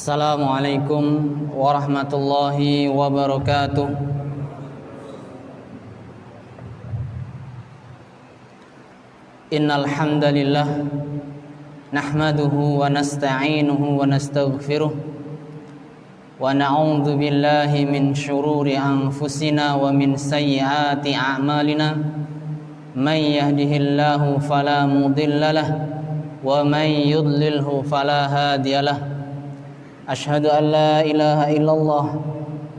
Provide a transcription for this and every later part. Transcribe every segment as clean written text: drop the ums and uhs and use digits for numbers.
Assalamualaikum warahmatullahi wabarakatuh. Innal hamdalillah nahmaduhu wa nasta'inuhu wa nastaghfiruh wa na'udzu billahi min shururi anfusina wa min sayyiati a'malina. May yahdihillahu fala mudhillalah wa may yudlilhu fala hadiyalah. Ashhadu an la ilaha illallah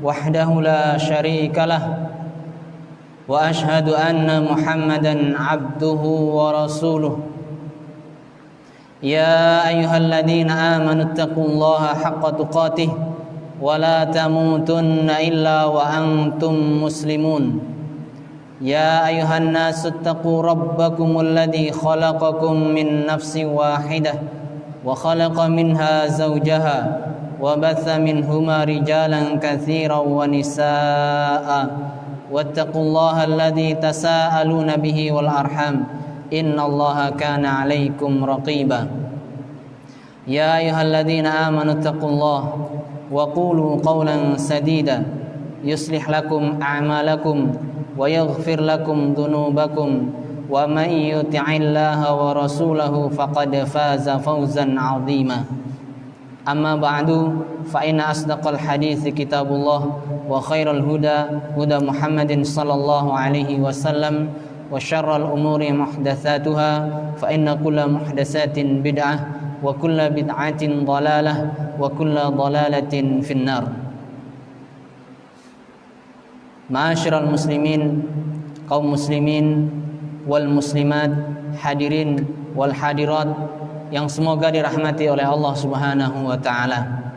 wahdahu la syarika lah wa ashhadu anna Muhammadan abduhu wa rasuluh. Ya ayyuhalladzina amanu taqullaha haqqa tuqatih wa la tamutunna illa wa antum muslimun. Ya ayyuhan nasu taqu rabbakumul ladzi khalaqakum min nafsin wahidah wa khalaqa minha zawjaha wa batha minhuma rijalan katsiran wa nisaa'a wattaqullaha alladzi tasaaluna bihi wal arham innallaha kana 'alaikum raqiba. Ya ayyuhalladzina amanu taqullaha wa qulu qawlan sadida yuslih lakum a'malakum wa yaghfir lakum dhunubakum wa may yuti'illaha wa rasulahu faqad faza fawzan 'azima. Amma ba'du, fa inna asdaqal hadithi kitabullah wa khairal huda huda Muhammadin sallallahu alaihi wasallam wa syarral umuri muhdatsatuha fa inna kulla muhdatsatin bid'ah wa kulla bid'atin dhalalah wa kulla dhalalatin finnar. Ma'asyiral muslimin, kaum muslimin wal muslimat, hadirin wal hadirat yang semoga dirahmati oleh Allah Subhanahu wa taala.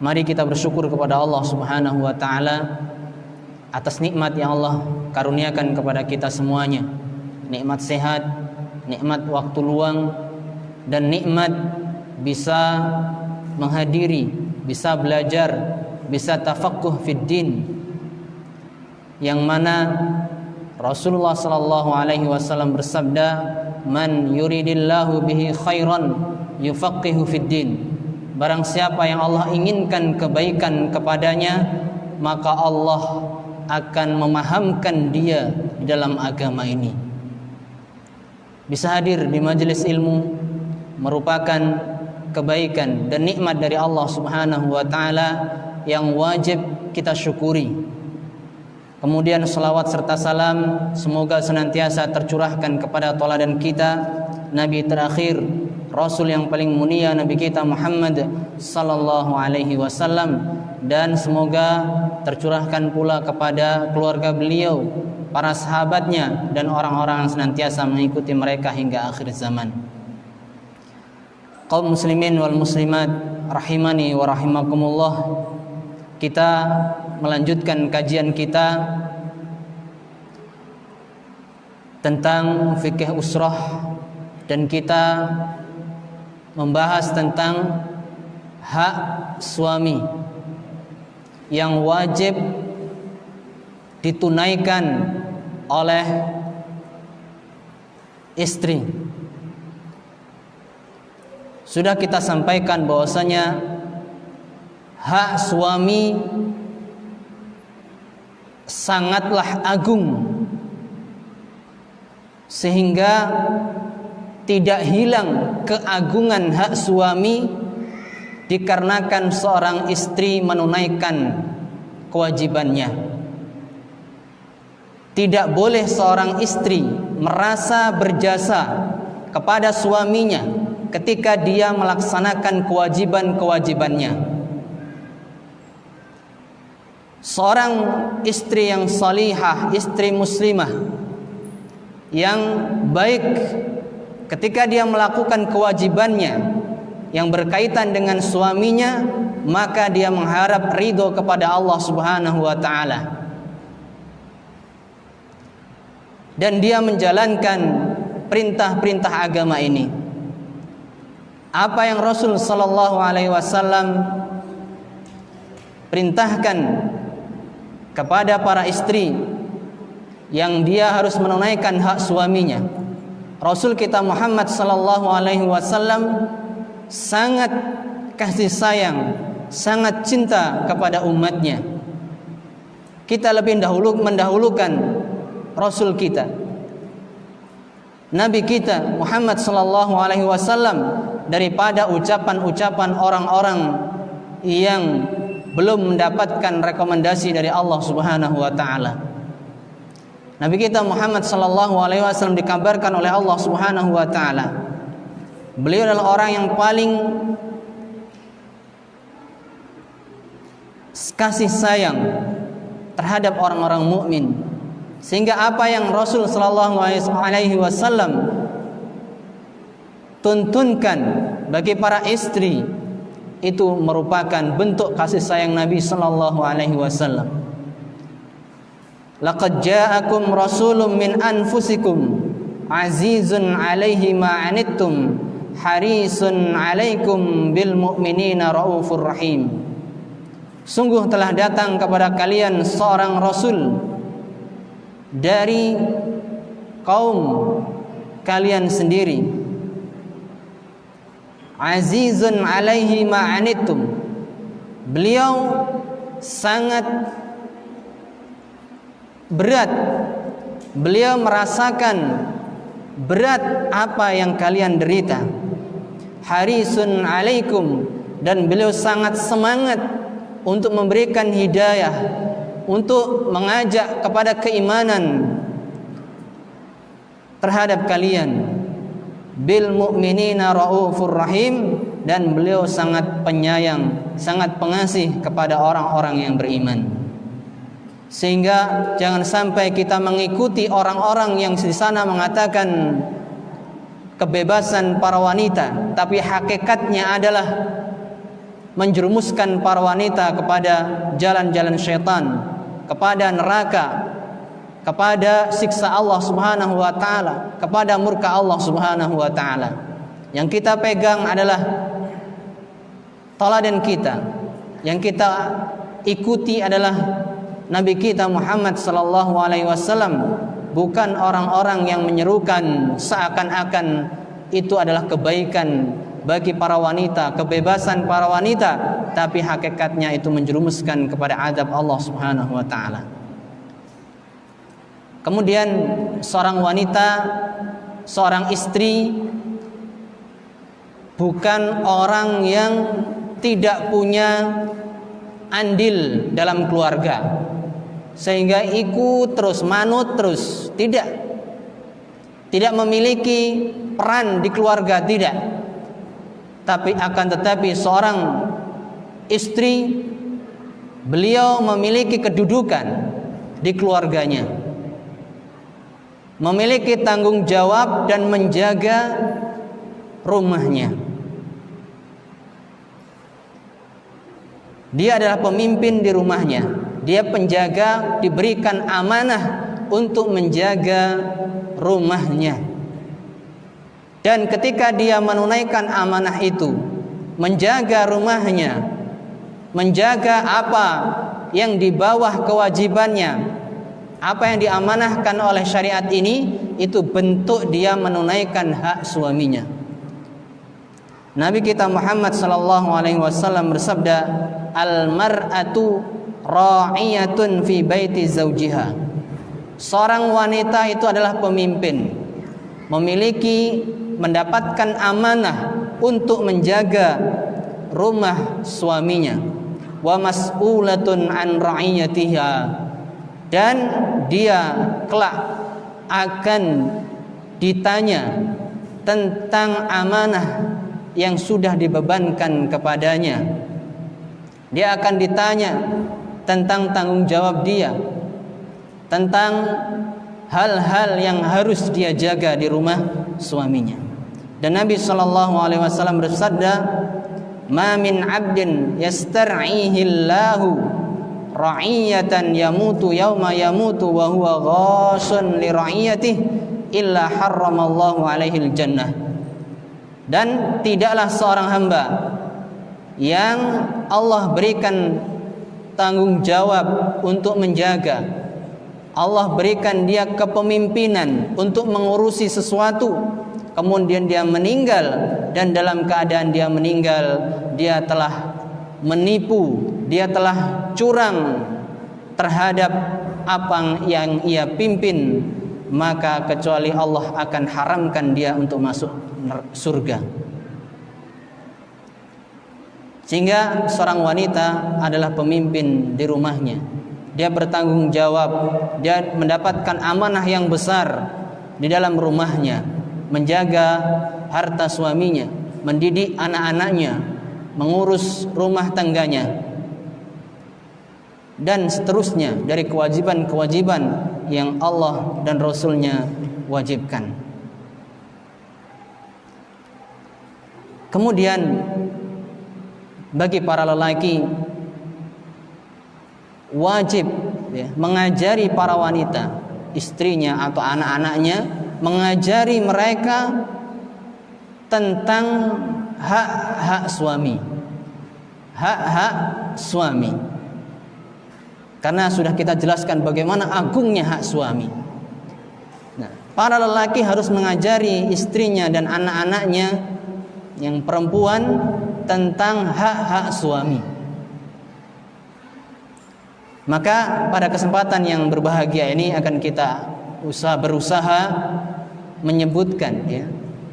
Mari kita bersyukur kepada Allah Subhanahu wa taala atas nikmat yang Allah karuniakan kepada kita semuanya. Nikmat sehat, nikmat waktu luang, dan nikmat bisa menghadiri, bisa belajar, bisa tafaqquh fid din, yang mana Rasulullah sallallahu alaihi wasallam bersabda, man yuridillahu bihi khairan yufaqihu fid din. Barang siapa yang Allah inginkan kebaikan kepadanya, maka Allah akan memahamkan dia di dalam agama ini. Bisa hadir di majelis ilmu merupakan kebaikan dan nikmat dari Allah Subhanahu wa taala yang wajib kita syukuri. Kemudian salawat serta salam semoga senantiasa tercurahkan kepada tauladan kita, Nabi terakhir, Rasul yang paling mulia, Nabi kita Muhammad sallallahu alaihi wasallam, dan semoga tercurahkan pula kepada keluarga beliau, para sahabatnya, dan orang-orang yang senantiasa mengikuti mereka hingga akhir zaman. Kaum muslimin wal muslimat rahimani wa rahimakumullah, kita melanjutkan kajian kita tentang fikih usrah, dan kita membahas tentang hak suami yang wajib ditunaikan oleh istri. Sudah kita sampaikan bahwasanya hak suami sangatlah agung, sehingga tidak hilang keagungan hak suami dikarenakan seorang istri menunaikan kewajibannya. Tidak boleh seorang istri merasa berjasa kepada suaminya ketika dia melaksanakan kewajiban-kewajibannya. Seorang istri yang salihah, istri muslimah yang baik, ketika dia melakukan kewajibannya yang berkaitan dengan suaminya, maka dia mengharap ridho kepada Allah Subhanahu wa taala, dan dia menjalankan perintah-perintah agama ini. Apa yang Rasul sallallahu alaihi wasallam perintahkan kepada para istri yang dia harus menunaikan hak suaminya, Rasul kita Muhammad sallallahu alaihi wasallam sangat kasih sayang, sangat cinta kepada umatnya. Kita lebih mendahulukan Rasul kita, Nabi kita Muhammad sallallahu alaihi wasallam daripada ucapan-ucapan orang-orang yang belum mendapatkan rekomendasi dari Allah Subhanahu wa taala. Nabi kita Muhammad sallallahu alaihi wasallam dikabarkan oleh Allah Subhanahu wa taala, beliau adalah orang yang paling kasih sayang terhadap orang-orang mukmin, sehingga apa yang Rasul sallallahu alaihi wasallam tuntunkan bagi para istri itu merupakan bentuk kasih sayang Nabi sallallahu alaihi wasallam. Laqad ja'akum rasulun min anfusikum azizun 'alaihi ma 'anittum harisun 'alaikum bil mu'minina raufur rahim. Sungguh telah datang kepada kalian seorang rasul dari kaum kalian sendiri, azizun 'alaihi ma 'anittum. Beliau sangat berat, beliau merasakan berat apa yang kalian derita. Harisun 'alaikum, dan beliau sangat semangat untuk memberikan hidayah, untuk mengajak kepada keimanan terhadap kalian. Bil mu'minina raufur rahim, dan beliau sangat penyayang, sangat pengasih kepada orang-orang yang beriman. Sehingga jangan sampai kita mengikuti orang-orang yang di sana mengatakan kebebasan para wanita, tapi hakikatnya adalah menjerumuskan para wanita kepada jalan-jalan syaitan, kepada neraka, kepada siksa Allah Subhanahu wa taala, kepada murka Allah Subhanahu wa taala. Yang kita pegang adalah teladan kita, yang kita ikuti adalah Nabi kita Muhammad sallallahu alaihi wasallam, bukan orang-orang yang menyerukan seakan-akan itu adalah kebaikan bagi para wanita, kebebasan para wanita, tapi hakikatnya itu menjerumuskan kepada azab Allah Subhanahu wa taala. Kemudian seorang wanita, seorang istri bukan orang yang tidak punya andil dalam keluarga, sehingga ikut terus, manut terus, tidak memiliki peran di keluarga, tidak. Tapi akan tetapi seorang istri, beliau memiliki kedudukan di keluarganya, memiliki tanggung jawab dan menjaga rumahnya. Dia adalah pemimpin di rumahnya, dia penjaga, diberikan amanah untuk menjaga rumahnya. Dan ketika dia menunaikan amanah itu, menjaga rumahnya, menjaga apa yang di bawah kewajibannya, apa yang diamanahkan oleh syariat ini, itu bentuk dia menunaikan hak suaminya. Nabi kita Muhammad sallallahu alaihi wasallam bersabda, "Al-mar'atu ra'iyatun fi baiti zawjiha." Seorang wanita itu adalah pemimpin, memiliki, mendapatkan amanah untuk menjaga rumah suaminya. Wa mas'ulatun an ra'iyatiha, dan dia kelak akan ditanya tentang amanah yang sudah dibebankan kepadanya. Dia akan ditanya tentang tanggung jawab dia, tentang hal-hal yang harus dia jaga di rumah suaminya. Dan Nabi sallallahu alaihi wasallam bersabda, "Ma min 'abdin yastar'ihi Allahu ra'iyatan yamutu yauma yamutu wa huwa ghasun li ra'iyatihi illa harramallahu alaihi al-jannah." Dan tidaklah seorang hamba yang Allah berikan tanggung jawab untuk menjaga, Allah berikan dia kepemimpinan untuk mengurusi sesuatu, kemudian dia meninggal, dan dalam keadaan dia meninggal dia telah menipu, dia telah curang terhadap apa yang ia pimpin, maka kecuali Allah akan haramkan dia untuk masuk surga. Sehingga seorang wanita adalah pemimpin di rumahnya. Dia bertanggung jawab, dia mendapatkan amanah yang besar di dalam rumahnya, menjaga harta suaminya, mendidik anak-anaknya, mengurus rumah tangganya, dan seterusnya dari kewajiban-kewajiban yang Allah dan Rasul-Nya wajibkan. Kemudian bagi para lelaki wajib mengajari para wanita, istrinya atau anak-anaknya, mengajari mereka tentang hak-hak suami. Hak-hak suami. Karena sudah kita jelaskan bagaimana agungnya hak suami. Nah, para lelaki harus mengajari istrinya dan anak-anaknya yang perempuan tentang hak-hak suami. Maka pada kesempatan yang berbahagia ini akan kita berusaha menyebutkan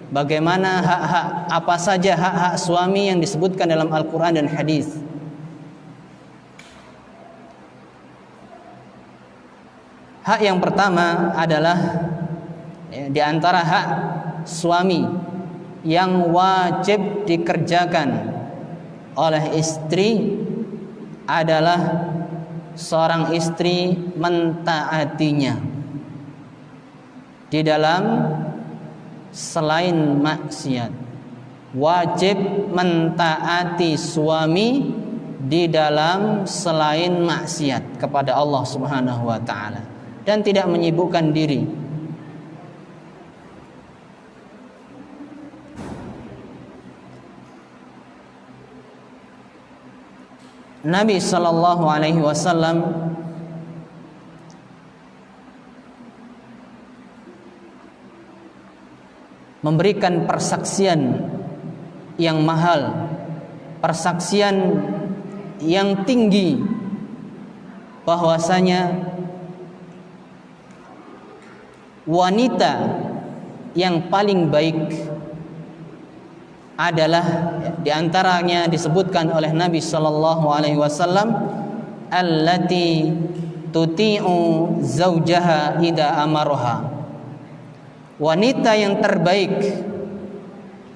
bagaimana hak-hak, apa saja hak-hak suami yang disebutkan dalam Al-Quran dan hadis. Hak yang pertama adalah di antara hak suami yang wajib dikerjakan oleh istri adalah seorang istri mentaatinya di dalam selain maksiat. Wajib mentaati suami di dalam selain maksiat kepada Allah Subhanahu wa taala dan tidak menyibukkan diri. Nabi sallallahu alaihi wasallam memberikan persaksian yang mahal, persaksian yang tinggi, bahwasanya wanita yang paling baik adalah di antaranya disebutkan oleh Nabi sallallahu alaihi wasallam allati tuti'u zaujaha idza amaraha. Wanita yang terbaik,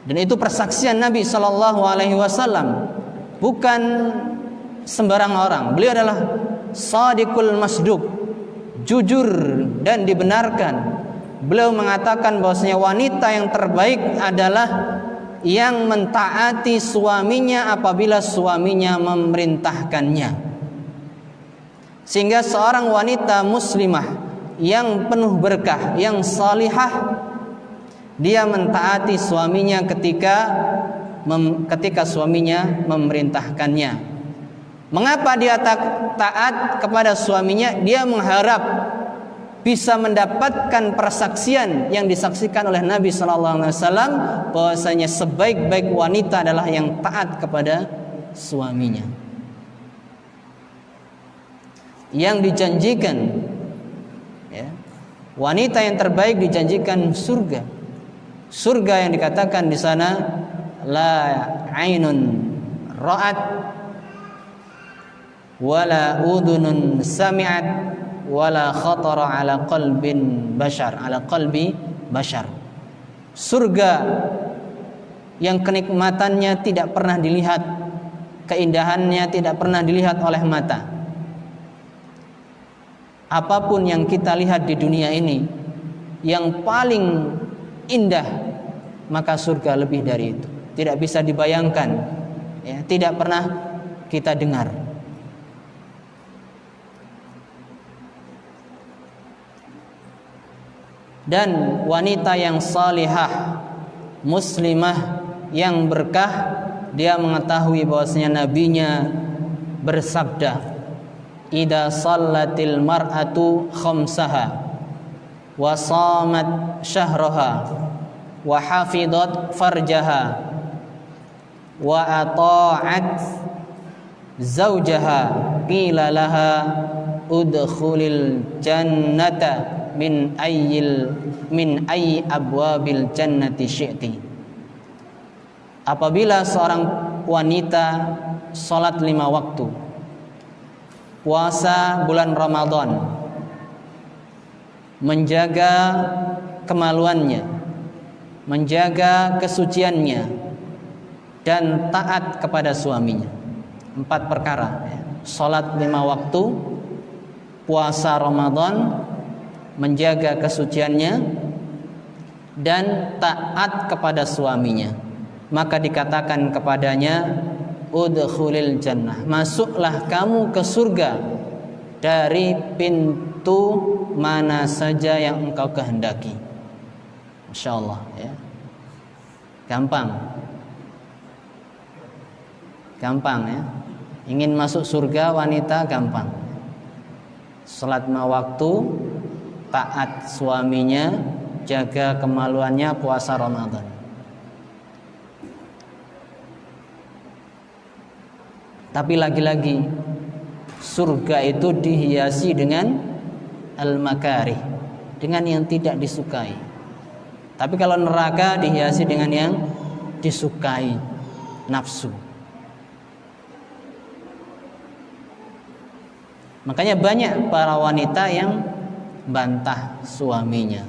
dan itu persaksian Nabi sallallahu alaihi wasallam, bukan sembarang orang. Beliau adalah shadiqul masduq, jujur dan dibenarkan. Beliau mengatakan bahwasanya wanita yang terbaik adalah yang mentaati suaminya apabila suaminya memerintahkannya. Sehingga seorang wanita muslimah yang penuh berkah, yang salihah, dia mentaati suaminya ketika suaminya memerintahkannya. Mengapa dia taat kepada suaminya? Dia mengharap bisa mendapatkan persaksian yang disaksikan oleh Nabi sallallahu alaihi wasallam bahwasanya sebaik-baik wanita adalah yang taat kepada suaminya. Yang dijanjikan wanita yang terbaik dijanjikan surga. Surga yang dikatakan di sana la ainun ra'at wala udhunun sami'at wala khatara ala qalbi bashar. Surga yang kenikmatannya tidak pernah dilihat, keindahannya tidak pernah dilihat oleh mata. Apapun yang kita lihat di dunia ini yang paling indah, maka surga lebih dari itu. Tidak bisa dibayangkan, tidak pernah kita dengar. Dan wanita yang salihah, muslimah, yang berkah, dia mengetahui bahwasanya nabinya bersabda, "Idza shallatil mar'atu khamsaha wa shamat syahraha wa hafizat farjaha wa ata'at zaujaha qila laha udkhulil jannata min ayyi abwabil jannati syi'ti. Apabila seorang wanita salat 5 waktu, puasa bulan Ramadan, menjaga kemaluannya, menjaga kesuciannya, dan taat kepada suaminya. 4 perkara, salat 5 waktu, puasa Ramadan, menjaga kesuciannya, dan taat kepada suaminya. Maka dikatakan kepadanya, udkhulil jannah, masuklah kamu ke surga dari pintu mana saja yang engkau kehendaki. Masya Allah, ya. Gampang ya. Ingin masuk surga wanita gampang. Salat 5 waktu, taat suaminya, jaga kemaluannya, puasa Ramadan. Tapi lagi-lagi surga itu dihiasi dengan al-makarih, dengan yang tidak disukai. Tapi kalau neraka dihiasi dengan yang disukai, nafsu. Makanya banyak para wanita yang bantah suaminya.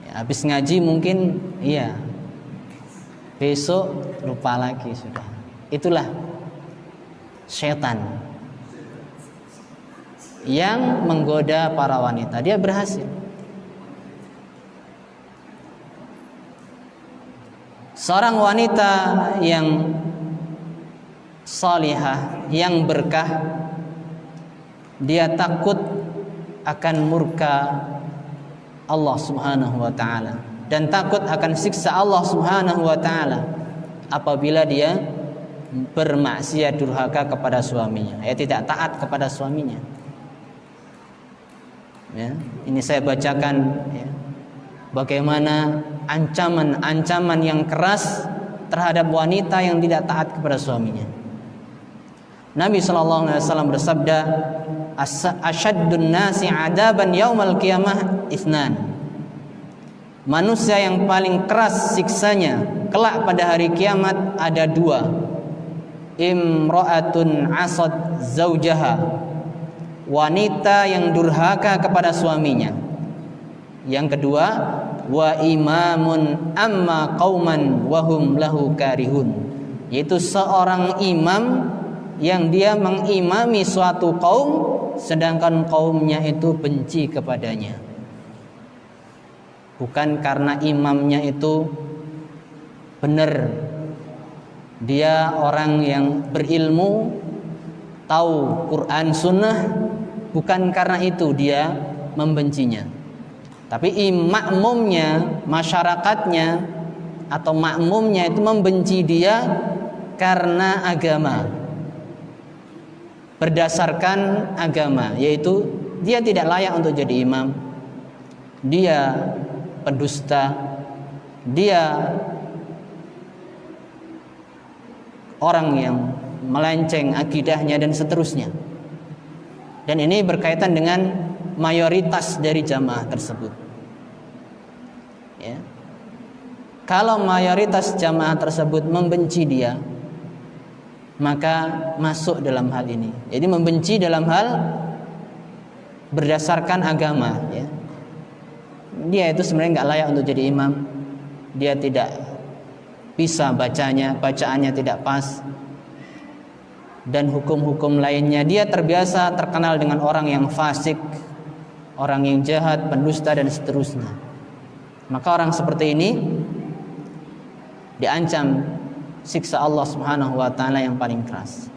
Ya, habis ngaji mungkin iya, besok lupa lagi sudah. Itulah setan yang menggoda para wanita. Dia berhasil. Seorang wanita yang salihah, yang berkah, dia takut akan murka Allah Subhanahu wa taala dan takut akan siksa Allah Subhanahu wa taala apabila dia bermaksiat durhaka kepada suaminya, tidak taat kepada suaminya. Ya, ini saya bacakan ya, bagaimana ancaman-ancaman yang keras terhadap wanita yang tidak taat kepada suaminya. Nabi SAW bersabda, asyaddun nasi adaban yaumal qiyamah itsnan. Manusia yang paling keras siksanya kelak pada hari kiamat ada 2. Imra'atun asad zaujaha, wanita yang durhaka kepada suaminya. Yang kedua, wa imamun amma qauman wahum lahu karihun, yaitu seorang imam yang dia mengimami suatu kaum sedangkan kaumnya itu benci kepadanya. Bukan karena imamnya itu benar, dia orang yang berilmu, tahu Quran Sunnah, bukan karena itu dia membencinya. Tapi makmumnya, masyarakatnya atau makmumnya itu membenci dia karena agama, berdasarkan agama, yaitu dia tidak layak untuk jadi imam, dia pendusta, dia orang yang melenceng akidahnya dan seterusnya. Dan ini berkaitan dengan mayoritas dari jamaah tersebut. Ya. Kalau mayoritas jamaah tersebut membenci dia, maka masuk dalam hal ini. Jadi membenci dalam hal berdasarkan agama. Ya. Dia itu sebenarnya nggak layak untuk jadi imam. Dia tidak bisa bacaannya tidak pas, dan hukum-hukum lainnya. Dia terbiasa terkenal dengan orang yang fasik, orang yang jahat, pendusta dan seterusnya. Maka orang seperti ini diancam siksa Allah Subhanahu wa taala yang paling keras.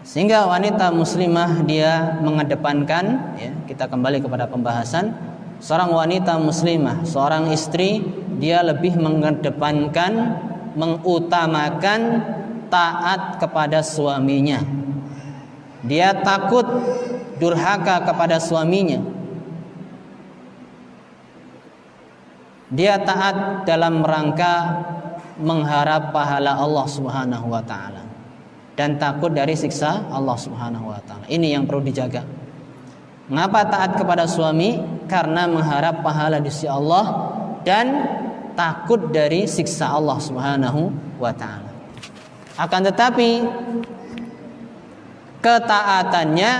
Sehingga wanita muslimah dia mengedepankan, ya, kita kembali kepada pembahasan, seorang wanita muslimah, seorang istri, dia lebih mengedepankan, mengutamakan taat kepada suaminya. Dia takut durhaka kepada suaminya. Dia taat dalam rangka mengharap pahala Allah Subhanahu wa taala dan takut dari siksa Allah Subhanahu wa taala. Ini yang perlu dijaga. Mengapa taat kepada suami? Karena mengharap pahala di sisi Allah dan takut dari siksa Allah Subhanahu wa taala. Akan tetapi ketaatannya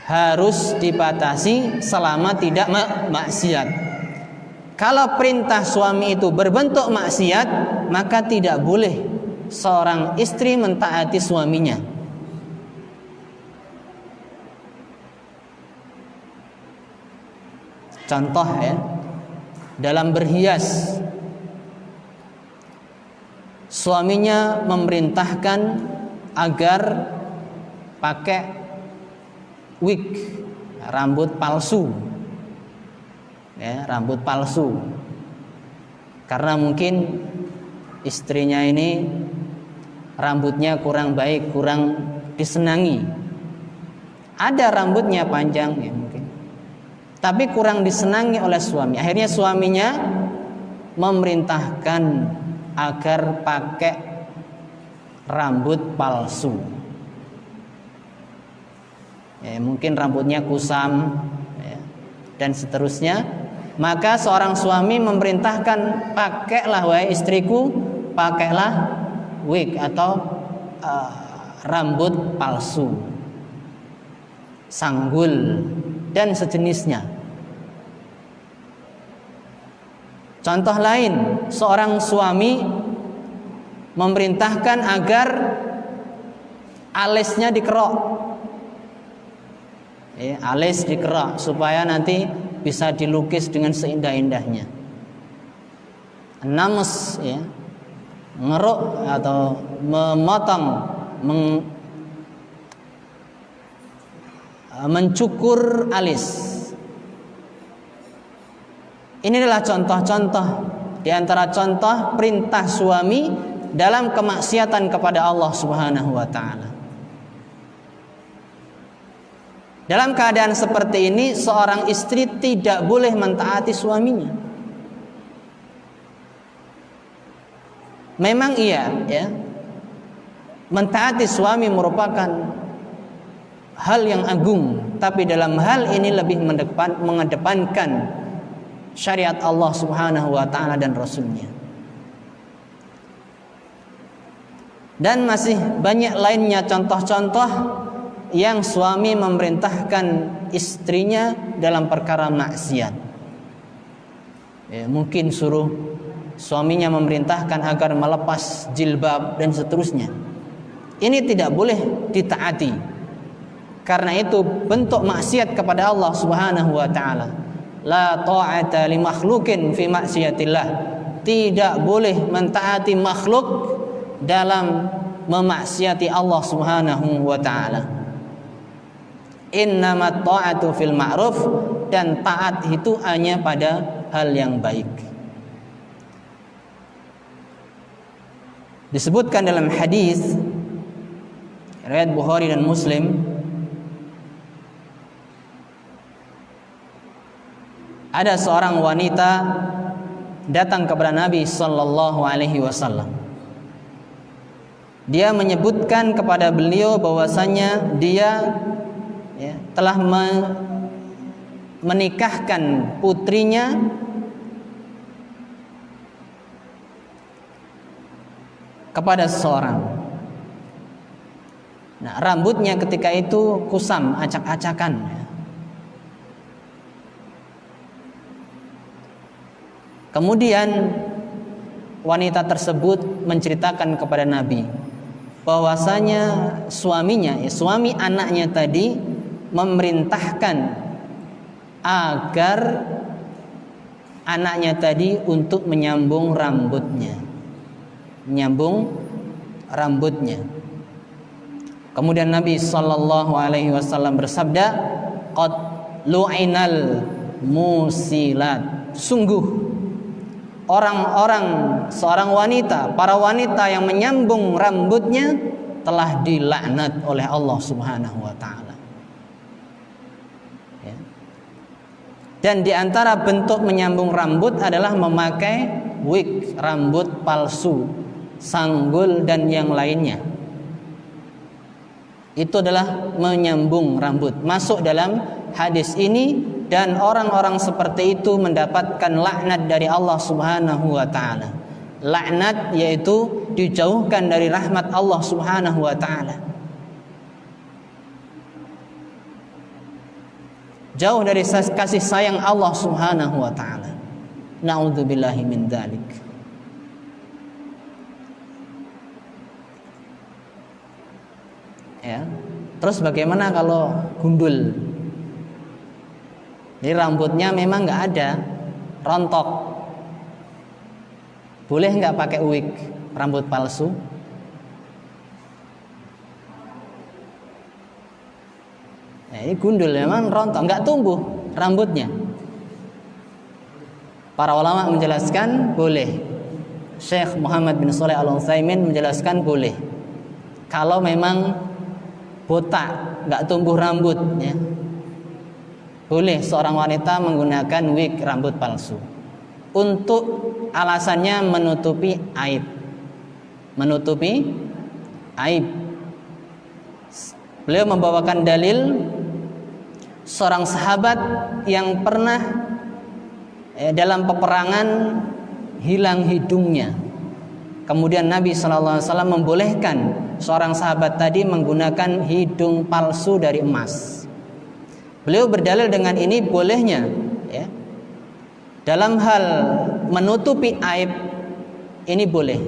harus dibatasi selama tidak maksiat. Kalau perintah suami itu berbentuk maksiat, maka tidak boleh seorang istri mentaati suaminya. Contoh ya, dalam berhias, suaminya memerintahkan agar pakai wig, rambut palsu, ya, rambut palsu, karena mungkin istrinya ini rambutnya kurang baik, kurang disenangi. Ada rambutnya panjang ya mungkin, tapi kurang disenangi oleh suami. Akhirnya suaminya memerintahkan agar pakai rambut palsu. Ya, mungkin rambutnya kusam ya, dan seterusnya. Maka seorang suami memerintahkan, pakailah wahai istriku, pakailah wig atau rambut palsu, sanggul dan sejenisnya. Contoh lain, seorang suami memerintahkan agar alisnya dikerok. Ya, alis dikerok supaya nanti bisa dilukis dengan seindah-indahnya. Namus ya, ngeruk atau memotong, mencukur alis. Ini adalah contoh-contoh di antara contoh perintah suami dalam kemaksiatan kepada Allah Subhanahu wa taala. Dalam keadaan seperti ini, seorang istri tidak boleh mentaati suaminya. Memang iya, ya, mentaati suami merupakan hal yang agung, tapi dalam hal ini lebih mengedepankan syariat Allah Subhanahu wa taala dan Rasulnya. Dan masih banyak lainnya contoh-contoh yang suami memerintahkan istrinya dalam perkara maksiat. Ya, mungkin suruh suaminya memerintahkan agar melepas jilbab dan seterusnya. Ini tidak boleh ditaati, karena itu bentuk maksiat kepada Allah Subhanahu wa taala. La ta'ata li makhluqin fi maksiatillah. Tidak boleh mentaati makhluk dalam memaksiati Allah Subhanahu wa taala. Innamat ta'atu fil ma'ruf, dan taat itu hanya pada hal yang baik. Disebutkan dalam hadis riwayat Bukhari dan Muslim, ada seorang wanita datang kepada Nabi sallallahu alaihi wasallam. Dia menyebutkan kepada beliau bahwasanya dia telah menikahkan putrinya kepada seseorang. Nah, rambutnya ketika itu kusam, acak-acakan. Kemudian wanita tersebut menceritakan kepada Nabi bahwasanya suaminya, suami anaknya tadi memerintahkan agar anaknya tadi untuk menyambung rambutnya. Kemudian Nabi sallallahu alaihi wasallam bersabda, qad lu'inal musilat. Sungguh orang-orang, seorang wanita, para wanita yang menyambung rambutnya telah dilaknat oleh Allah Subhanahu wa taala. Ya. Dan di antara bentuk menyambung rambut adalah memakai wig, rambut palsu, sanggul dan yang lainnya. Itu adalah menyambung rambut. Masuk dalam hadis ini, dan orang-orang seperti itu mendapatkan laknat dari Allah Subhanahu wa taala. Laknat yaitu dijauhkan dari rahmat Allah Subhanahu wa taala. Jauh dari kasih sayang Allah Subhanahu wa taala. Na'udzubillahi min dzalik. Ya. Terus bagaimana kalau gundul? Jadi rambutnya memang nggak ada, rontok. Boleh nggak pakai wig, rambut palsu? Ini gundul memang rontok, nggak tumbuh rambutnya. Para ulama menjelaskan boleh. Syekh Muhammad bin Shalih Al-Utsaimin menjelaskan boleh. Kalau memang botak, nggak tumbuh rambut, ya. Boleh seorang wanita menggunakan wig, rambut palsu. Untuk alasannya menutupi aib. Menutupi aib. Beliau membawakan dalil seorang sahabat yang pernah dalam peperangan hilang hidungnya. Kemudian Nabi SAW membolehkan seorang sahabat tadi menggunakan hidung palsu dari emas. Beliau berdalil dengan ini bolehnya, ya. Dalam hal menutupi aib ini boleh.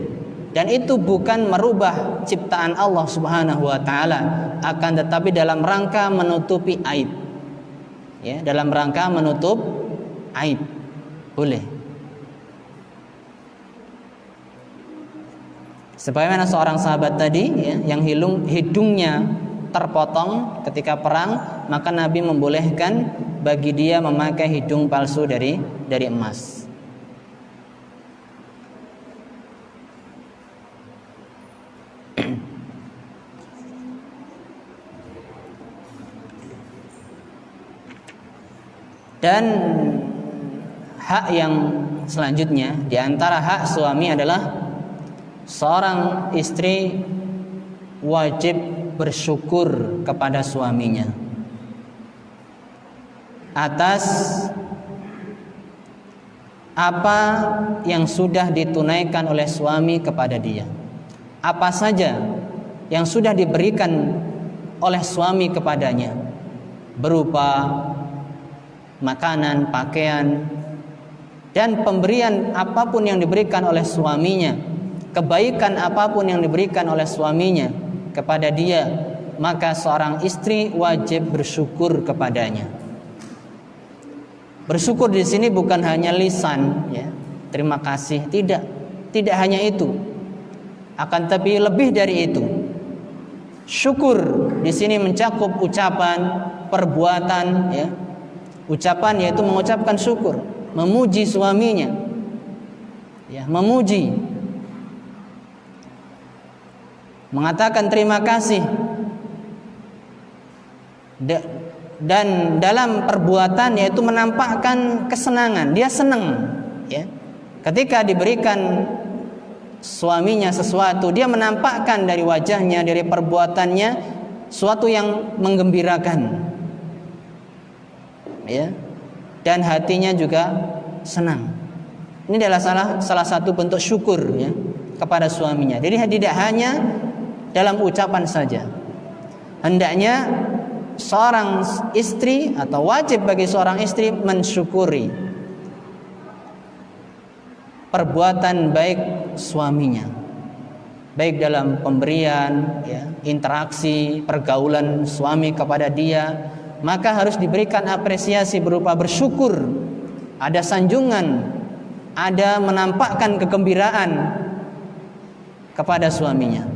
Dan itu bukan merubah ciptaan Allah Subhanahu wa taala, akan tetapi dalam rangka menutupi aib. Ya, dalam rangka menutup aib. Boleh. Sebagaimana seorang sahabat tadi, ya, yang hidungnya terpotong ketika perang, maka Nabi membolehkan bagi dia memakai hidung palsu dari emas. Dan hak yang selanjutnya, di antara hak suami adalah seorang istri wajib bersyukur kepada suaminya atas apa yang sudah ditunaikan oleh suami kepada dia. Apa saja yang sudah diberikan oleh suami kepadanya, berupa makanan, pakaian, dan pemberian apapun yang diberikan oleh suaminya, kebaikan apapun yang diberikan oleh suaminya kepada dia, maka seorang istri wajib bersyukur kepadanya. Bersyukur di sini bukan hanya lisan, ya, terima kasih, tidak hanya itu, akan tapi lebih dari itu. Syukur di sini mencakup ucapan, perbuatan, ya. Ucapan yaitu mengucapkan syukur, memuji suaminya, ya, memuji, mengatakan terima kasih, dan dalam perbuatan yaitu menampakkan kesenangan. Dia senang, ya, ketika diberikan suaminya sesuatu, dia menampakkan dari wajahnya, dari perbuatannya sesuatu yang menggembirakan, ya, dan hatinya juga senang. Ini adalah salah satu bentuk syukur, ya, kepada suaminya. Jadi tidak hanya dalam ucapan saja. Hendaknya seorang istri, atau wajib bagi seorang istri mensyukuri perbuatan baik suaminya, baik dalam pemberian, ya, interaksi, pergaulan suami kepada dia, maka harus diberikan apresiasi berupa bersyukur, ada sanjungan, ada menampakkan kegembiraan kepada suaminya,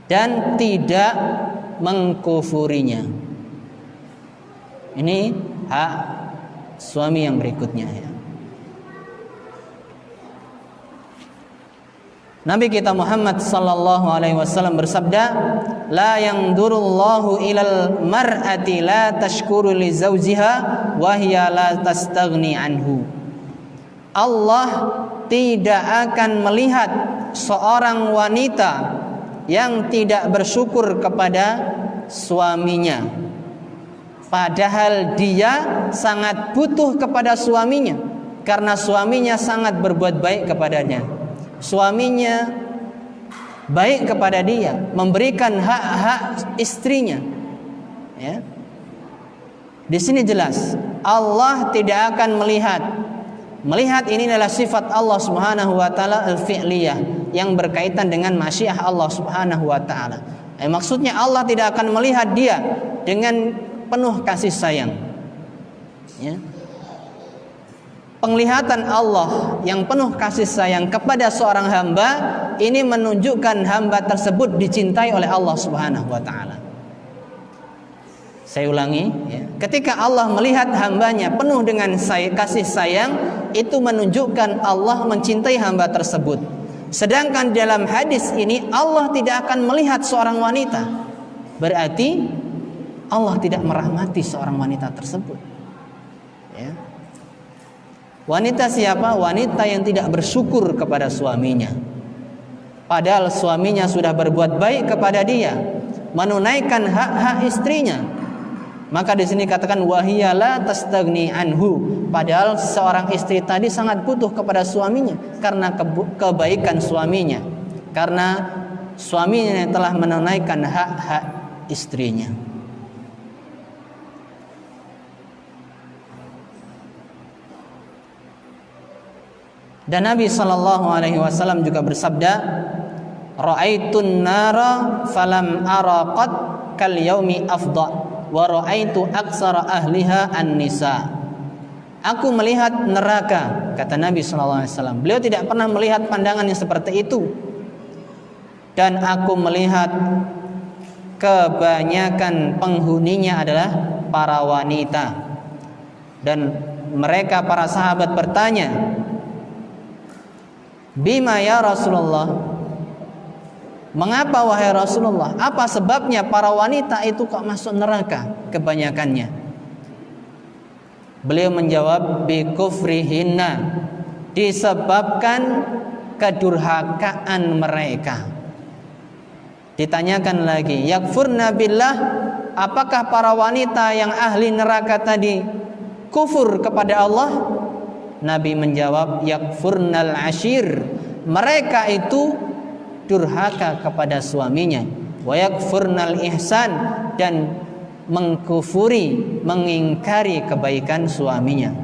dan tidak mengkufurinya. Ini hak suami yang berikutnya, ya. Nabi kita Muhammad sallallahu alaihi wasallam bersabda, "La yanzurullahu ilal mar'ati la tashkuru li zawjiha wa hiya la tastaghni anhu." Allah tidak akan melihat seorang wanita yang tidak bersyukur kepada suaminya, padahal dia sangat butuh kepada suaminya karena suaminya sangat berbuat baik kepadanya. Suaminya baik kepada dia, memberikan hak-hak istrinya. Ya. Di sini jelas Allah tidak akan melihat. Melihat ini adalah sifat Allah Subhanahu wa taala al-fi'liyah yang berkaitan dengan masyiah Allah Subhanahu wa taala. Maksudnya Allah tidak akan melihat dia dengan penuh kasih sayang. Ya. Penglihatan Allah yang penuh kasih sayang kepada seorang hamba ini menunjukkan hamba tersebut dicintai oleh Allah Subhanahu wa taala. Saya ulangi, ya. Ketika Allah melihat hambanya penuh dengan kasih sayang, itu menunjukkan Allah mencintai hamba tersebut. Sedangkan dalam hadis ini Allah tidak akan melihat seorang wanita, berarti Allah tidak merahmati seorang wanita tersebut. Ya. Wanita siapa? Wanita yang tidak bersyukur kepada suaminya. Padahal suaminya sudah berbuat baik kepada dia, menunaikan hak-hak istrinya. Maka di sini katakan wahiya la tastaghni anhu. Padahal seorang istri tadi sangat butuh kepada suaminya karena kebaikan suaminya. Karena suaminya telah menunaikan hak-hak istrinya. Dan Nabi sallallahu alaihi wasallam juga bersabda, "Ra'aitun nara falam ara qad kal yaumi afdha wa ra'aitu aksara ahliha an-nisa." Aku melihat neraka, kata Nabi sallallahu alaihi wasallam. Beliau tidak pernah melihat pandangan yang seperti itu. Dan aku melihat kebanyakan penghuninya adalah para wanita. Dan mereka para sahabat bertanya, "Bima ya Rasulullah?" Mengapa wahai Rasulullah? Apa sebabnya para wanita itu kok masuk neraka kebanyakannya? Beliau menjawab, "Bi kufrihinna." Disebabkan kedurhakaan mereka. Ditanyakan lagi, "Yakfurna billah?" Apakah para wanita yang ahli neraka tadi kufur kepada Allah? Nabi menjawab, yakfurnal ashir. Mereka itu durhaka kepada suaminya. Wa yakfurnal ihsan. Dan mengkufuri, mengingkari kebaikan suaminya.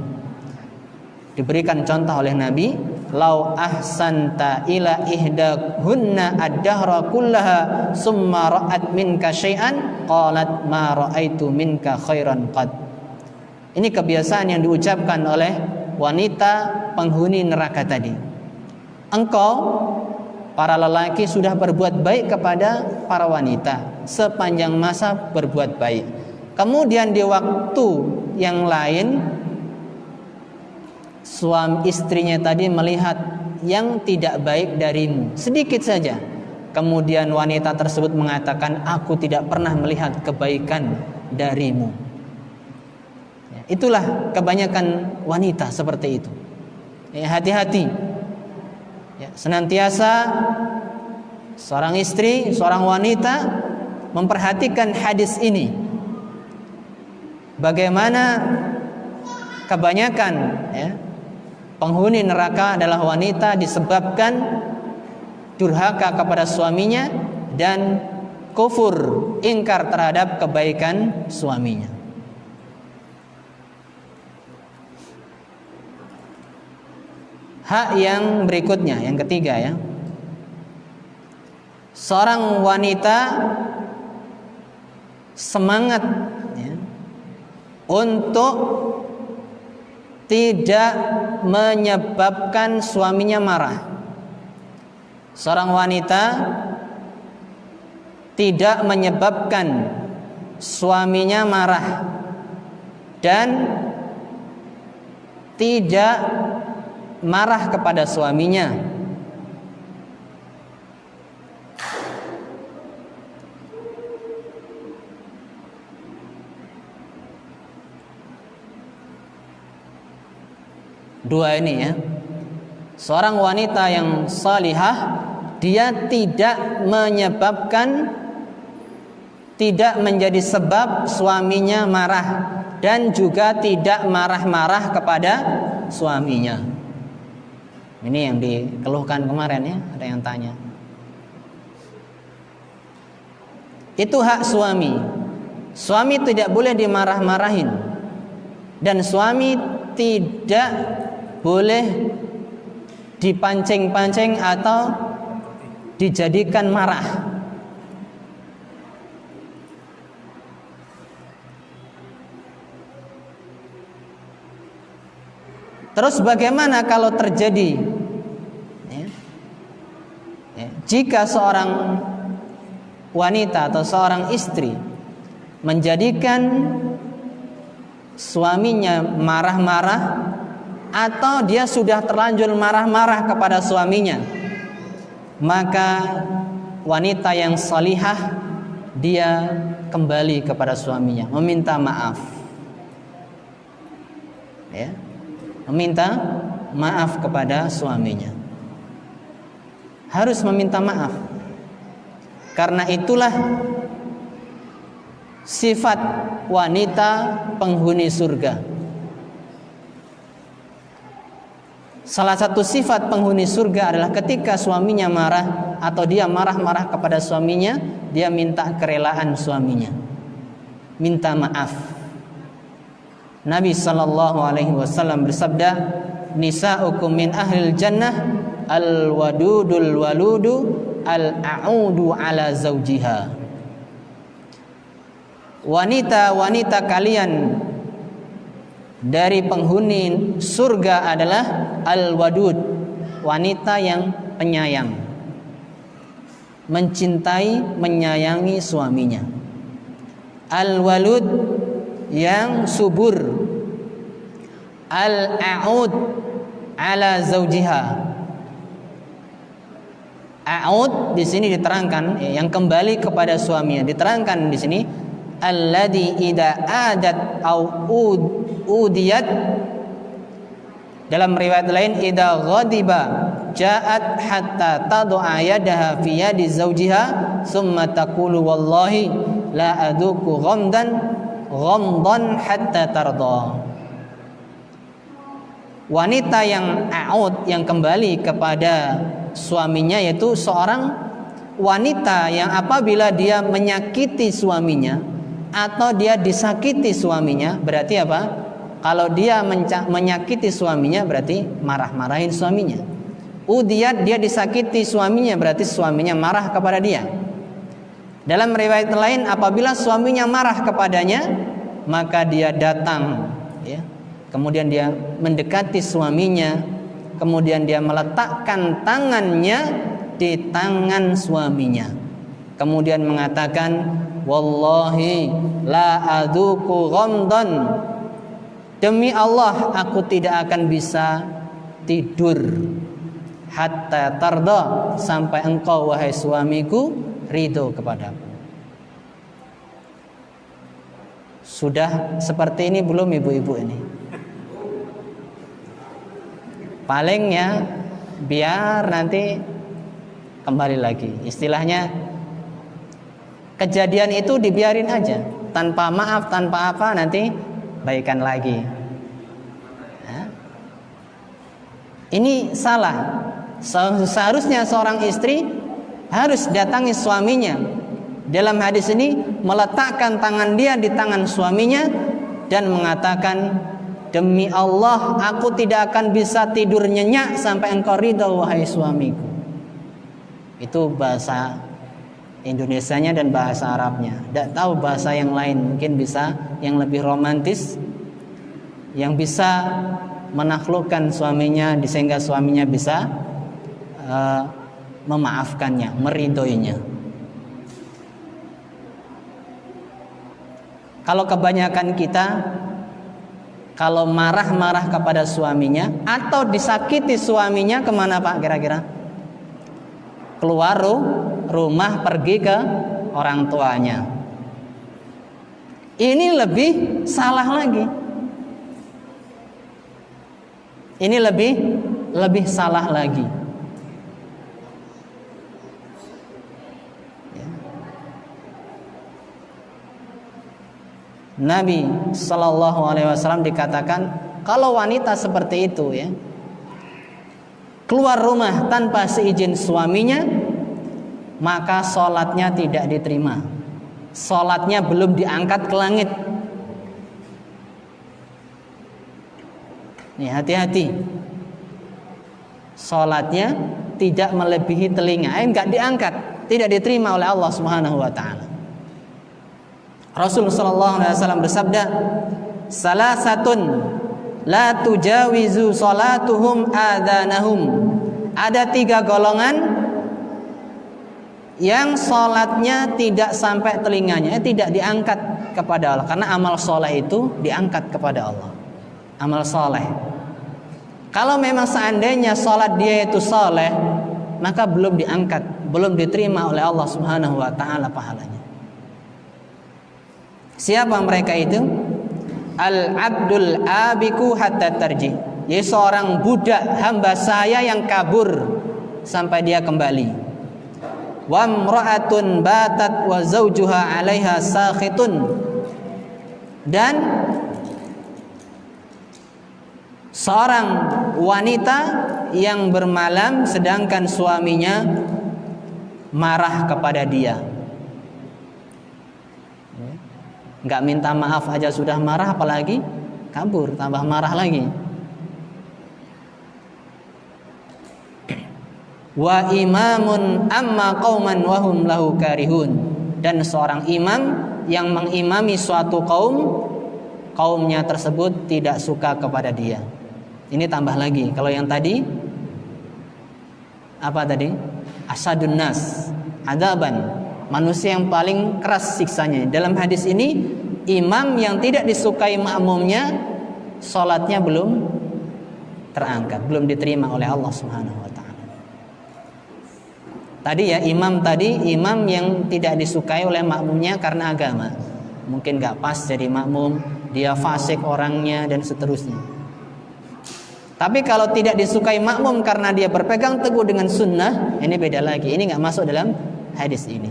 Diberikan contoh oleh Nabi, lau ahsanta ila ihdahunna ad-dahra kullaha summa ra'at minka syai'an qalat ma ra'aitu minka khairan qad. Ini kebiasaan yang diucapkan oleh wanita penghuni neraka tadi. Engkau para lelaki sudah berbuat baik kepada para wanita sepanjang masa berbuat baik. Kemudian di waktu yang lain suami istrinya tadi melihat yang tidak baik darimu sedikit saja. Kemudian wanita tersebut mengatakan, aku tidak pernah melihat kebaikan darimu. Itulah kebanyakan wanita seperti itu. Hati-hati. Senantiasa seorang istri, seorang wanita memperhatikan hadis ini. Bagaimana kebanyakan penghuni neraka adalah wanita disebabkan durhaka kepada suaminya dan kufur, ingkar terhadap kebaikan suaminya. Hak yang berikutnya, yang ketiga ya. Seorang wanita semangat untuk tidak menyebabkan suaminya marah. Seorang wanita tidak menyebabkan suaminya marah dan tidak marah kepada suaminya. Dua ini ya. Seorang wanita yang salihah, dia tidak menjadi sebab suaminya marah, dan juga tidak marah-marah kepada suaminya. Ini yang dikeluhkan kemarin ya, ada yang tanya. Itu hak suami. Suami tidak boleh dimarah-marahin, dan suami tidak boleh dipancing-pancing atau dijadikan marah. Terus bagaimana kalau terjadi jika seorang wanita atau seorang istri menjadikan suaminya marah-marah, atau dia sudah terlanjur marah-marah kepada suaminya, maka wanita yang salihah dia kembali kepada suaminya, meminta maaf. Ya, meminta maaf kepada suaminya. Harus meminta maaf. Karena itulah sifat wanita penghuni surga. Salah satu sifat penghuni surga adalah ketika suaminya marah atau dia marah-marah kepada suaminya, dia minta kerelaan suaminya, minta maaf. Nabi SAW bersabda, nisa'ukum min ahlil jannah al-wadudul waludu al-a'udu ala zawjiha. Wanita-wanita kalian dari penghuni surga adalah al-wadud, wanita yang penyayang, mencintai, menyayangi suaminya. Al-walud, yang subur. Al-a'ud ala zawjiha. A'ud di sini diterangkan yang kembali kepada suaminya. Diterangkan di sini alladhi idza adat au udiyat. Dalam riwayat lain idza ghadiba ja'at hatta tad'a yadaha fi yadi zawjiha thumma taqulu wallahi la aduku ghamdan hatta tarda. Wanita yang a'ud, yang kembali kepada suaminya, yaitu seorang wanita yang apabila dia menyakiti suaminya atau dia disakiti suaminya, berarti apa? Kalau dia menyakiti suaminya berarti marah-marahin suaminya. Udiyat, dia disakiti suaminya, berarti suaminya marah kepada dia. Dalam riwayat lain, apabila suaminya marah kepadanya, maka dia datang, ya. Kemudian dia mendekati suaminya, kemudian dia meletakkan tangannya di tangan suaminya, kemudian mengatakan, wallahi la aduku ghamdan, demi Allah aku tidak akan bisa tidur hatta tarda, sampai engkau wahai suamiku ridho kepadaku. Sudah seperti ini belum ibu-ibu ini? Palingnya biar nanti kembali lagi. Istilahnya kejadian itu dibiarin aja, tanpa maaf, tanpa apa, nanti baikan lagi. Nah, ini salah. Seharusnya seorang istri harus datangi suaminya. Dalam hadis ini meletakkan tangan dia di tangan suaminya dan mengatakan, demi Allah aku tidak akan bisa tidur nyenyak sampai engkau ridha wahai suamiku. Itu bahasa Indonesianya dan bahasa Arabnya. Tidak tahu bahasa yang lain, mungkin bisa yang lebih romantis, yang bisa menaklukkan suaminya sehingga suaminya bisa memaafkannya, meridhoinya. Kalau kebanyakan kita, kalau marah-marah kepada suaminya atau disakiti suaminya, kemana Pak kira-kira? Keluar rumah, pergi ke orang tuanya. Ini lebih salah lagi. Ini lebih salah lagi. Nabi Shallallahu Alaihi Wasallam dikatakan kalau wanita seperti itu ya keluar rumah tanpa seizin suaminya, maka sholatnya tidak diterima, sholatnya belum diangkat ke langit. Nih hati-hati, sholatnya tidak melebihi telinga, enggak diangkat, tidak diterima oleh Allah Subhanahu Wa Taala. Rasul sallallahu alaihi wasallam bersabda, "Salasatun la tujawizu salatuhum adhanahum." Ada 3 golongan yang salatnya tidak sampai telinganya, tidak diangkat kepada Allah, karena amal soleh itu diangkat kepada Allah. Amal soleh. Kalau memang seandainya salat dia itu soleh, maka belum diangkat, belum diterima oleh Allah Subhanahu wa taala pahalanya. Siapa mereka itu? Al-abdul abiku hatta tarji. Yaitu seorang budak hamba saya yang kabur sampai dia kembali. Wa imra'atun batat wa zawjuha 'alaiha sakhitun. Dan seorang wanita yang bermalam sedangkan suaminya marah kepada dia. Enggak minta maaf aja sudah marah, apalagi kabur tambah marah lagi. Wa imamun amma qauman wa hum lahu karihun. Dan seorang imam yang mengimami suatu kaumnya tersebut tidak suka kepada dia. Ini tambah lagi. Kalau yang tadi apa tadi? Asadun nas adaban, manusia yang paling keras siksanya. Dalam hadis ini, imam yang tidak disukai makmumnya, sholatnya belum terangkat, belum diterima oleh Allah Subhanahu wa taala. Tadi ya, imam yang tidak disukai oleh makmumnya karena agama. Mungkin gak pas jadi makmum, dia fasik orangnya dan seterusnya. Tapi kalau tidak disukai makmum karena dia berpegang teguh dengan sunnah, ini beda lagi. Ini gak masuk dalam hadis ini.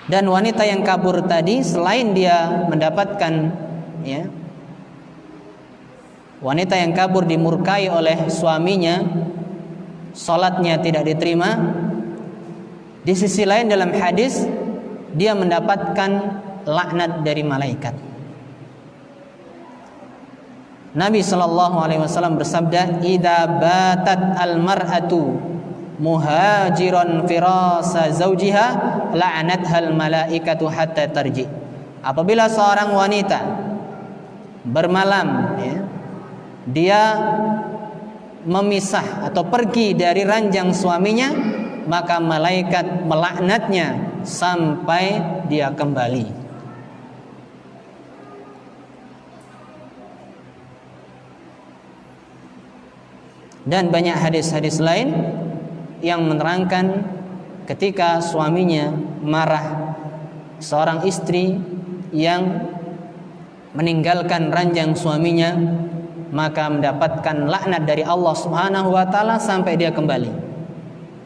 Dan wanita yang kabur tadi, selain dia mendapatkan ya, wanita yang kabur dimurkai oleh suaminya, salatnya tidak diterima. Di sisi lain dalam hadis, dia mendapatkan laknat dari malaikat. Nabi SAW bersabda, "Idza batat al-mar'atu muhajiran firasa zaujiha la'anathal malaikatu hatta tarji." Apabila seorang wanita bermalam ya, dia memisah atau pergi dari ranjang suaminya, maka malaikat melaknatnya sampai dia kembali. Dan banyak hadis-hadis lain yang menerangkan ketika suaminya marah, seorang istri yang meninggalkan ranjang suaminya, maka mendapatkan laknat dari Allah Subhanahu wa taala sampai dia kembali.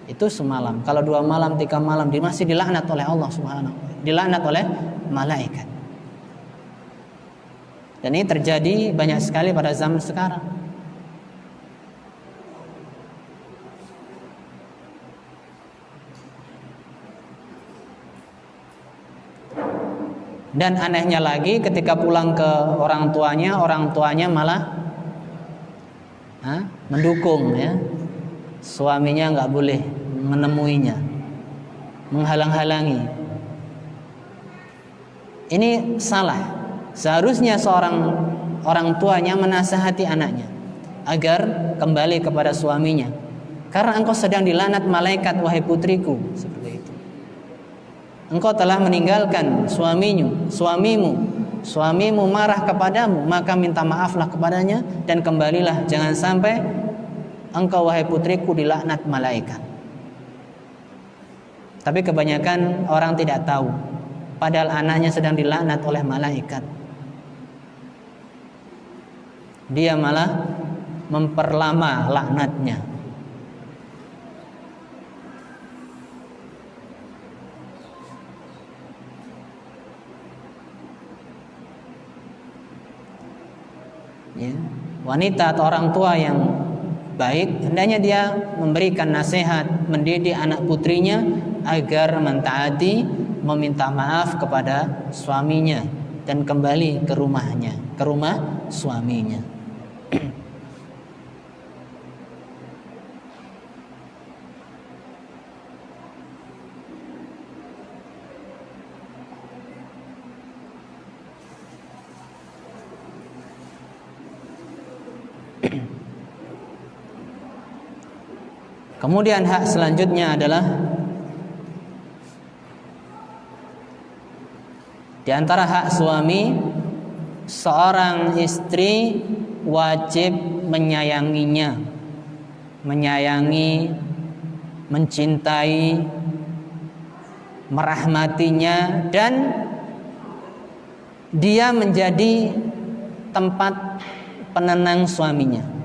Itu semalam. Kalau 2 malam, 3 malam, dia masih dilaknat oleh Allah Subhanahu wa taala, dilaknat oleh malaikat. Dan ini terjadi banyak sekali pada zaman sekarang. Dan anehnya lagi, ketika pulang ke orang tuanya malah mendukung ya, suaminya nggak boleh menemuinya, menghalang-halangi. Ini salah. Seharusnya seorang orang tuanya menasihati anaknya agar kembali kepada suaminya, karena engkau sedang dilaknat malaikat, wahai putriku. Seperti itu. Engkau telah meninggalkan suamimu marah kepadamu, maka minta maaflah kepadanya dan kembalilah. Jangan sampai engkau, wahai putriku, dilaknat malaikat. Tapi kebanyakan orang tidak tahu, padahal anaknya sedang dilaknat oleh malaikat. Dia malah memperlama laknatnya. Ya. Wanita atau orang tua yang baik hendaknya dia memberikan nasihat, mendidik anak putrinya agar mentaati, meminta maaf kepada suaminya dan kembali ke rumahnya, ke rumah suaminya. Kemudian hak selanjutnya adalah di antara hak suami, seorang istri wajib menyayanginya, menyayangi, mencintai, merahmatinya, dan dia menjadi tempat penenang suaminya.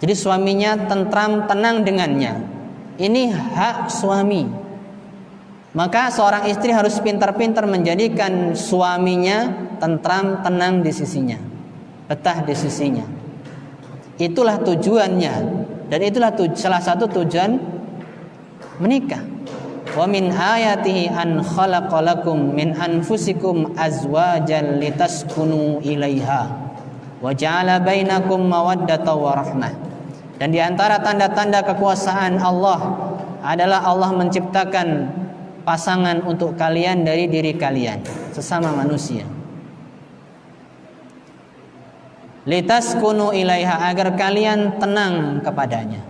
Jadi suaminya tentram, tenang dengannya. Ini hak suami. Maka seorang istri harus pintar-pintar menjadikan suaminya tentram, tenang di sisinya, betah di sisinya. Itulah tujuannya, dan itulah salah satu tujuan menikah. Wa min ayatihi an khalaqalakum min anfusikum azwajan litaskunu ilaiha wa ja'ala bainakum mawaddatan wa rahmah. Dan di antara tanda-tanda kekuasaan Allah adalah Allah menciptakan pasangan untuk kalian dari diri kalian, sesama manusia. Litaskunu ilaiha, agar kalian tenang kepadanya.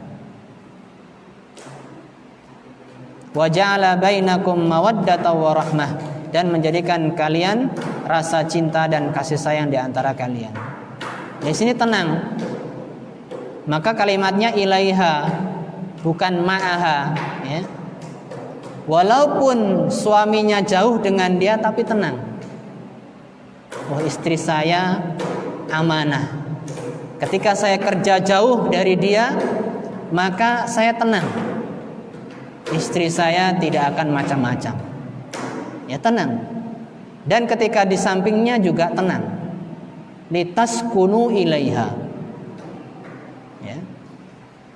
Wa ja'ala bainakum mawaddatan wa rahmah, dan menjadikan kalian rasa cinta dan kasih sayang di antara kalian. Di sini tenang. Maka kalimatnya ilaiha, bukan ma'aha, ya. Walaupun suaminya jauh dengan dia, tapi tenang. Oh, istri saya amanah. Ketika saya kerja jauh dari dia, maka saya tenang. Istri saya tidak akan macam-macam. Ya, tenang. Dan ketika di sampingnya juga tenang. Litaskunu ilaiha.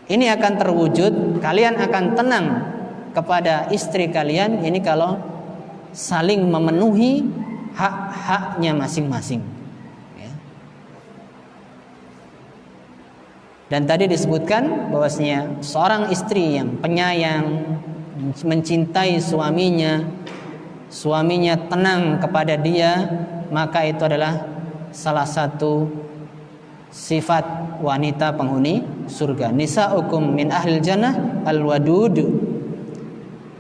Ini akan terwujud, kalian akan tenang kepada istri kalian ini kalau saling memenuhi hak-haknya masing-masing. Ya. Dan tadi disebutkan bahwasanya seorang istri yang penyayang, mencintai suaminya, suaminya tenang kepada dia, maka itu adalah salah satu sifat wanita penghuni surga. Nisa'ukum min ahlil jannah al-wadud.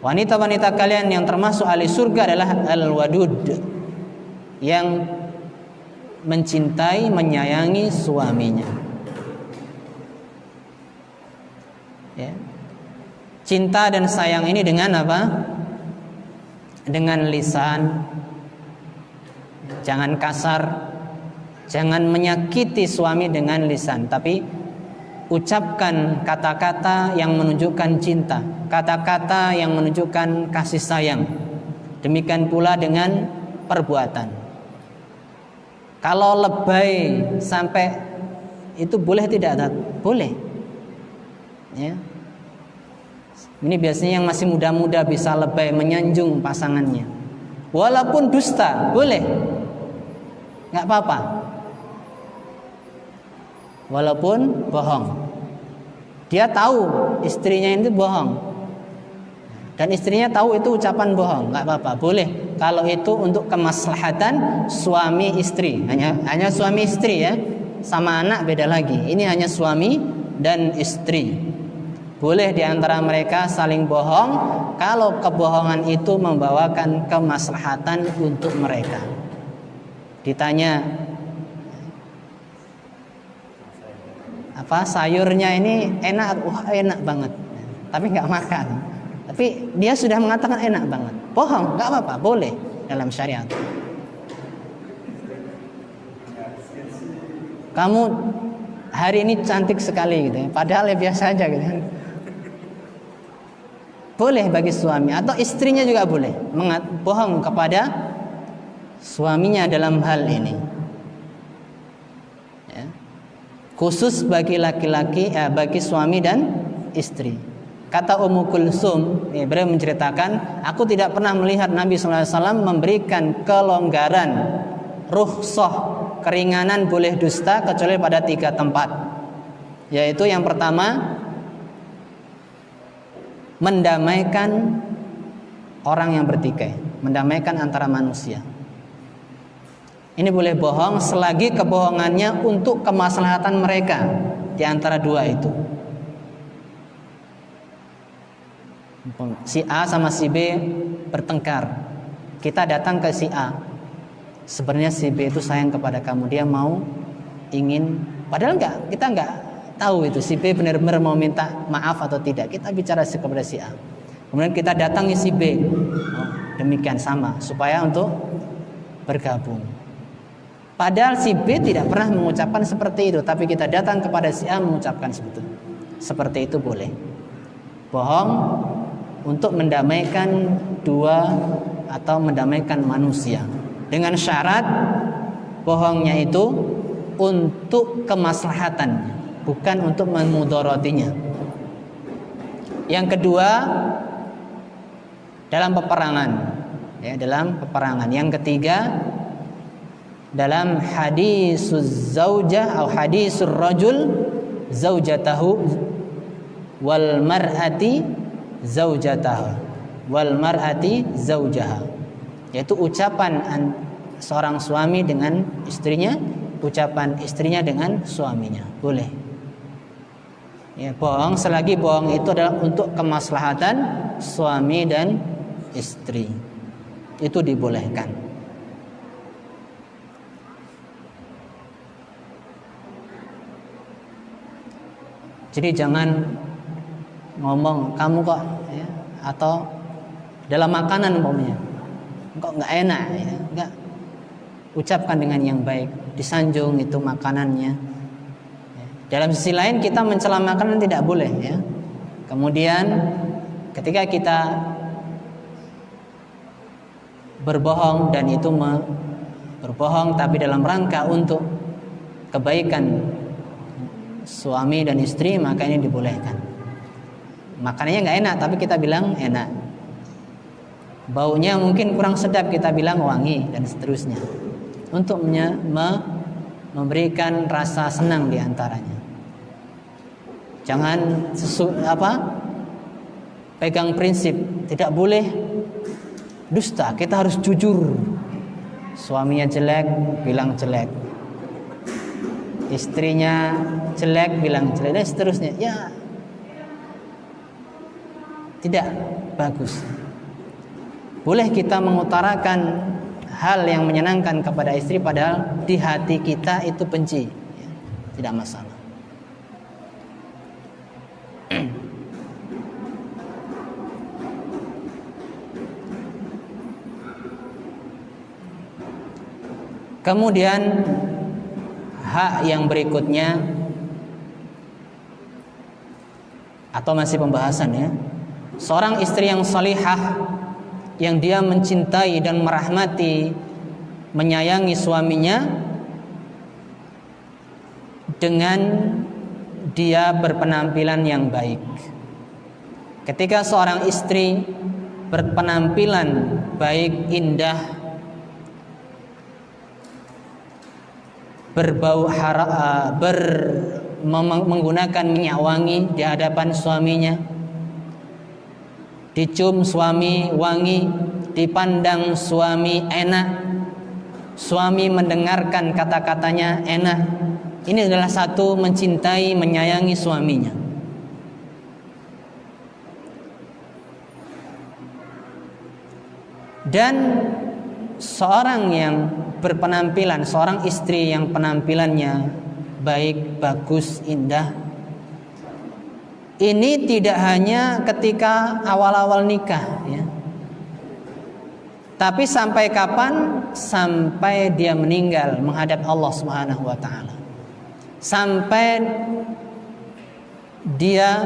Wanita-wanita kalian yang termasuk ahli surga adalah al-wadud, yang mencintai, menyayangi suaminya. Ya. Cinta dan sayang ini dengan apa? Dengan lisan. Jangan kasar. Jangan menyakiti suami dengan lisan, tapi ucapkan kata-kata yang menunjukkan cinta, kata-kata yang menunjukkan kasih sayang. Demikian pula dengan perbuatan. Kalau lebay sampai itu boleh tidak? Boleh. Ya. Ini biasanya yang masih muda-muda bisa lebay, menyanjung pasangannya. Walaupun dusta, boleh. Nggak apa-apa. Walaupun bohong, dia tahu istrinya itu bohong, dan istrinya tahu itu ucapan bohong, nggak apa-apa, boleh. Kalau itu untuk kemaslahatan suami istri, hanya suami istri ya, sama anak beda lagi. Ini hanya suami dan istri. Boleh diantara mereka saling bohong kalau kebohongan itu membawakan kemaslahatan untuk mereka. Ditanya, apa sayurnya ini enak? Wah, enak banget, tapi nggak makan. Tapi dia sudah mengatakan enak banget. Bohong, nggak apa-apa, boleh dalam syariat. Kamu hari ini cantik sekali gitu ya. Padahal ya biasa aja gitu kan. Boleh bagi suami atau istrinya juga boleh bohong kepada suaminya dalam hal ini. Ya. Khusus bagi laki-laki, bagi suami dan istri. Kata Ummu Kulsum, beliau menceritakan, aku tidak pernah melihat Nabi SAW memberikan kelonggaran, rukhsah, keringanan boleh dusta kecuali pada 3 tempat. Yaitu yang pertama, mendamaikan orang yang bertikai, mendamaikan antara manusia. Ini boleh bohong selagi kebohongannya untuk kemaslahatan mereka di antara dua itu. Si A sama si B bertengkar. Kita datang ke si A. Sebenarnya si B itu sayang kepada kamu, dia ingin, padahal kita enggak tahu itu si B benar-benar mau minta maaf atau tidak. Kita bicara kepada si A. Kemudian kita datangi si B. Demikian sama supaya untuk bergabung. Padahal si B tidak pernah mengucapkan seperti itu, tapi kita datang kepada si A mengucapkan seperti itu boleh. Bohong untuk mendamaikan dua atau mendamaikan manusia. Dengan syarat bohongnya itu untuk kemaslahatan, bukan untuk memudorotinya. Yang kedua, dalam peperangan, ya, dalam peperangan. Yang ketiga, dalam hadisuz zaujah atau hadisur rajul zaujatahu wal mar'ati zaujatahu wal mar'ati zaujaha, yaitu ucapan seorang suami dengan istrinya, ucapan istrinya dengan suaminya. Boleh. Ya, bohong selagi bohong itu adalah untuk kemaslahatan suami dan istri. Itu dibolehkan. Jadi jangan ngomong kamu kok ya, atau dalam makanan umpamanya kok nggak enak ya, nggak, ucapkan dengan yang baik, disanjung itu makanannya. Dalam sisi lain kita mencela makanan tidak boleh ya. Kemudian ketika kita berbohong dan itu berbohong tapi dalam rangka untuk kebaikan suami dan istri, maka ini dibolehkan. Makanannya nggak enak tapi kita bilang enak. Baunya mungkin kurang sedap, kita bilang wangi dan seterusnya. Untuk memberikan rasa senang di antaranya. Jangan pegang prinsip tidak boleh dusta, kita harus jujur. Suaminya jelek, bilang jelek. Istrinya jelek, bilang jelek, dan seterusnya. Ya, tidak bagus. Boleh kita mengutarakan hal yang menyenangkan kepada istri padahal di hati kita itu benci, ya, tidak masalah. Kemudian hak yang berikutnya, atau masih pembahasan ya, seorang istri yang salihah, yang dia mencintai dan merahmati, menyayangi suaminya dengan dia berpenampilan yang baik. Ketika seorang istri berpenampilan baik, indah, menggunakan minyak wangi di hadapan suaminya, dicium suami wangi, dipandang suami enak, suami mendengarkan kata-katanya enak. Ini adalah satu mencintai, menyayangi suaminya. Dan seorang yang berpenampilan, seorang istri yang penampilannya baik, bagus, indah, Ini tidak hanya ketika awal-awal nikah, ya. Tapi sampai kapan? Sampai dia meninggal menghadap Allah Subhanahu wa taala. Sampai dia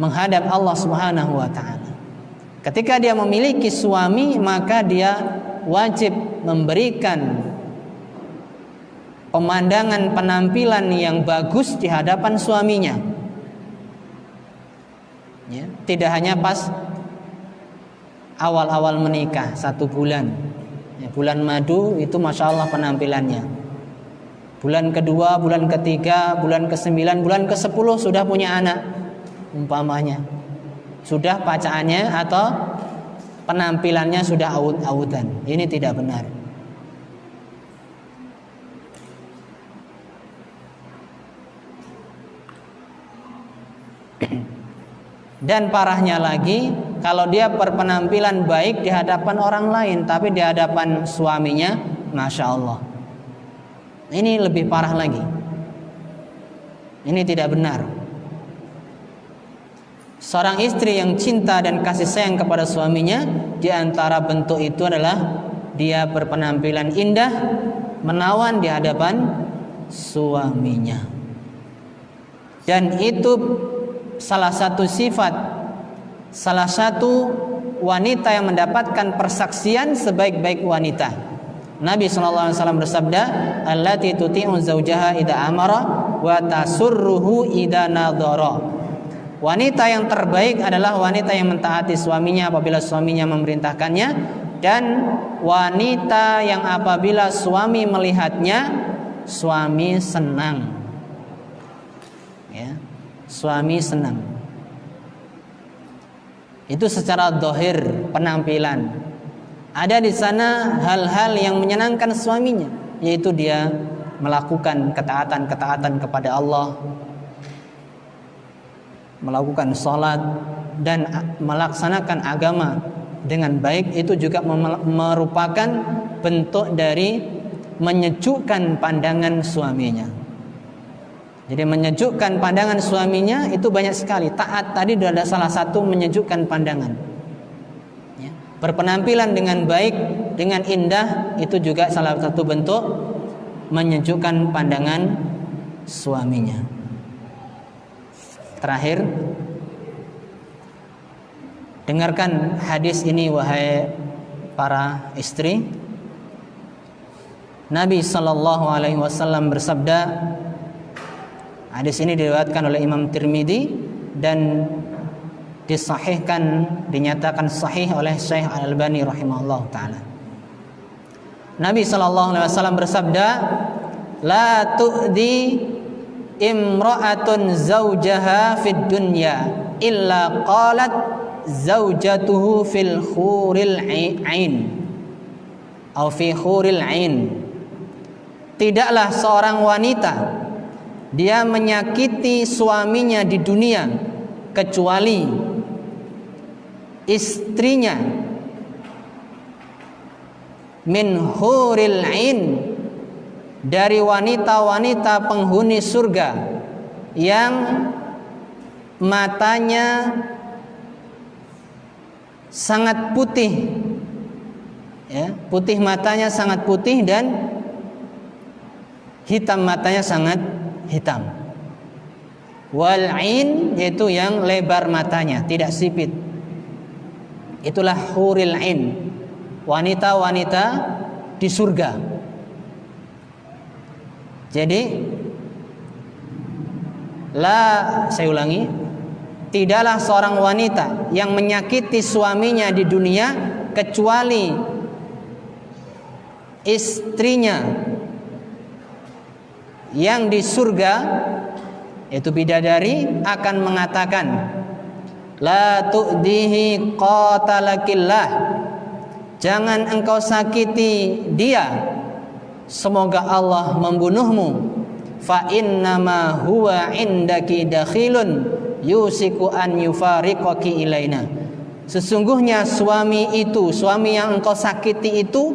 menghadap Allah Subhanahu wa taala. Ketika dia memiliki suami, maka dia wajib memberikan pemandangan penampilan yang bagus di hadapan suaminya, ya, tidak hanya pas awal-awal menikah 1 bulan, ya, bulan madu itu masya Allah penampilannya. Bulan kedua, bulan ketiga, bulan ke-9, bulan ke-10 sudah punya anak, umpamanya sudah pacarannya atau penampilannya sudah aut-autan. Ini tidak benar. Dan parahnya lagi, kalau dia berpenampilan baik di hadapan orang lain, tapi di hadapan suaminya, masya Allah, ini lebih parah lagi. Ini tidak benar. Seorang istri yang cinta dan kasih sayang kepada suaminya, di antara bentuk itu adalah dia berpenampilan indah, menawan di hadapan suaminya. Dan itu salah satu sifat, salah satu wanita yang mendapatkan persaksian sebaik-baik wanita. Nabi SAW bersabda, allati tuti'u zawjaha idza amara wa tasurruhu idza nadhara. Wanita yang terbaik adalah wanita yang mentaati suaminya apabila suaminya memerintahkannya, dan wanita yang apabila suami melihatnya, suami senang. Ya, suami senang. Itu secara zahir penampilan. Ada di sana hal-hal yang menyenangkan suaminya, yaitu dia melakukan ketaatan-ketaatan kepada Allah, melakukan sholat dan melaksanakan agama dengan baik. Itu juga merupakan bentuk dari menyejukkan pandangan suaminya. Jadi menyejukkan pandangan suaminya itu banyak sekali. Taat tadi adalah salah satu menyejukkan pandangan, ya. Berpenampilan dengan baik, dengan indah, itu juga salah satu bentuk menyejukkan pandangan suaminya. Terakhir, dengarkan hadis ini wahai para istri. Nabi SAW bersabda, hadis ini diriwayatkan oleh Imam Tirmidzi dan disahihkan, dinyatakan sahih oleh Syekh Al-Albani rahimahullah taala. Nabi SAW bersabda, la tu'di imra'atun zawjaha fid dunya illa qalat zawjatuhu fil khuril ain atau fi khuril ain. Tidaklah seorang wanita dia menyakiti suaminya di dunia kecuali istrinya min huril ain, dari wanita-wanita penghuni surga yang matanya sangat putih, ya, putih matanya sangat putih dan hitam matanya sangat hitam. Wal ain, yaitu yang lebar matanya, tidak sipit. Itulah huril ain, wanita-wanita di surga. Jadi saya ulangi, tidaklah seorang wanita yang menyakiti suaminya di dunia kecuali istrinya yang di surga, yaitu bidadari, akan mengatakan, la tu'dihi qatalakillah, jangan engkau sakiti dia, semoga Allah membunuhmu. Fa innama huwa indaki dakhilun yusiku an yufariqaki ilaina. Sesungguhnya suami itu, suami yang engkau sakiti itu,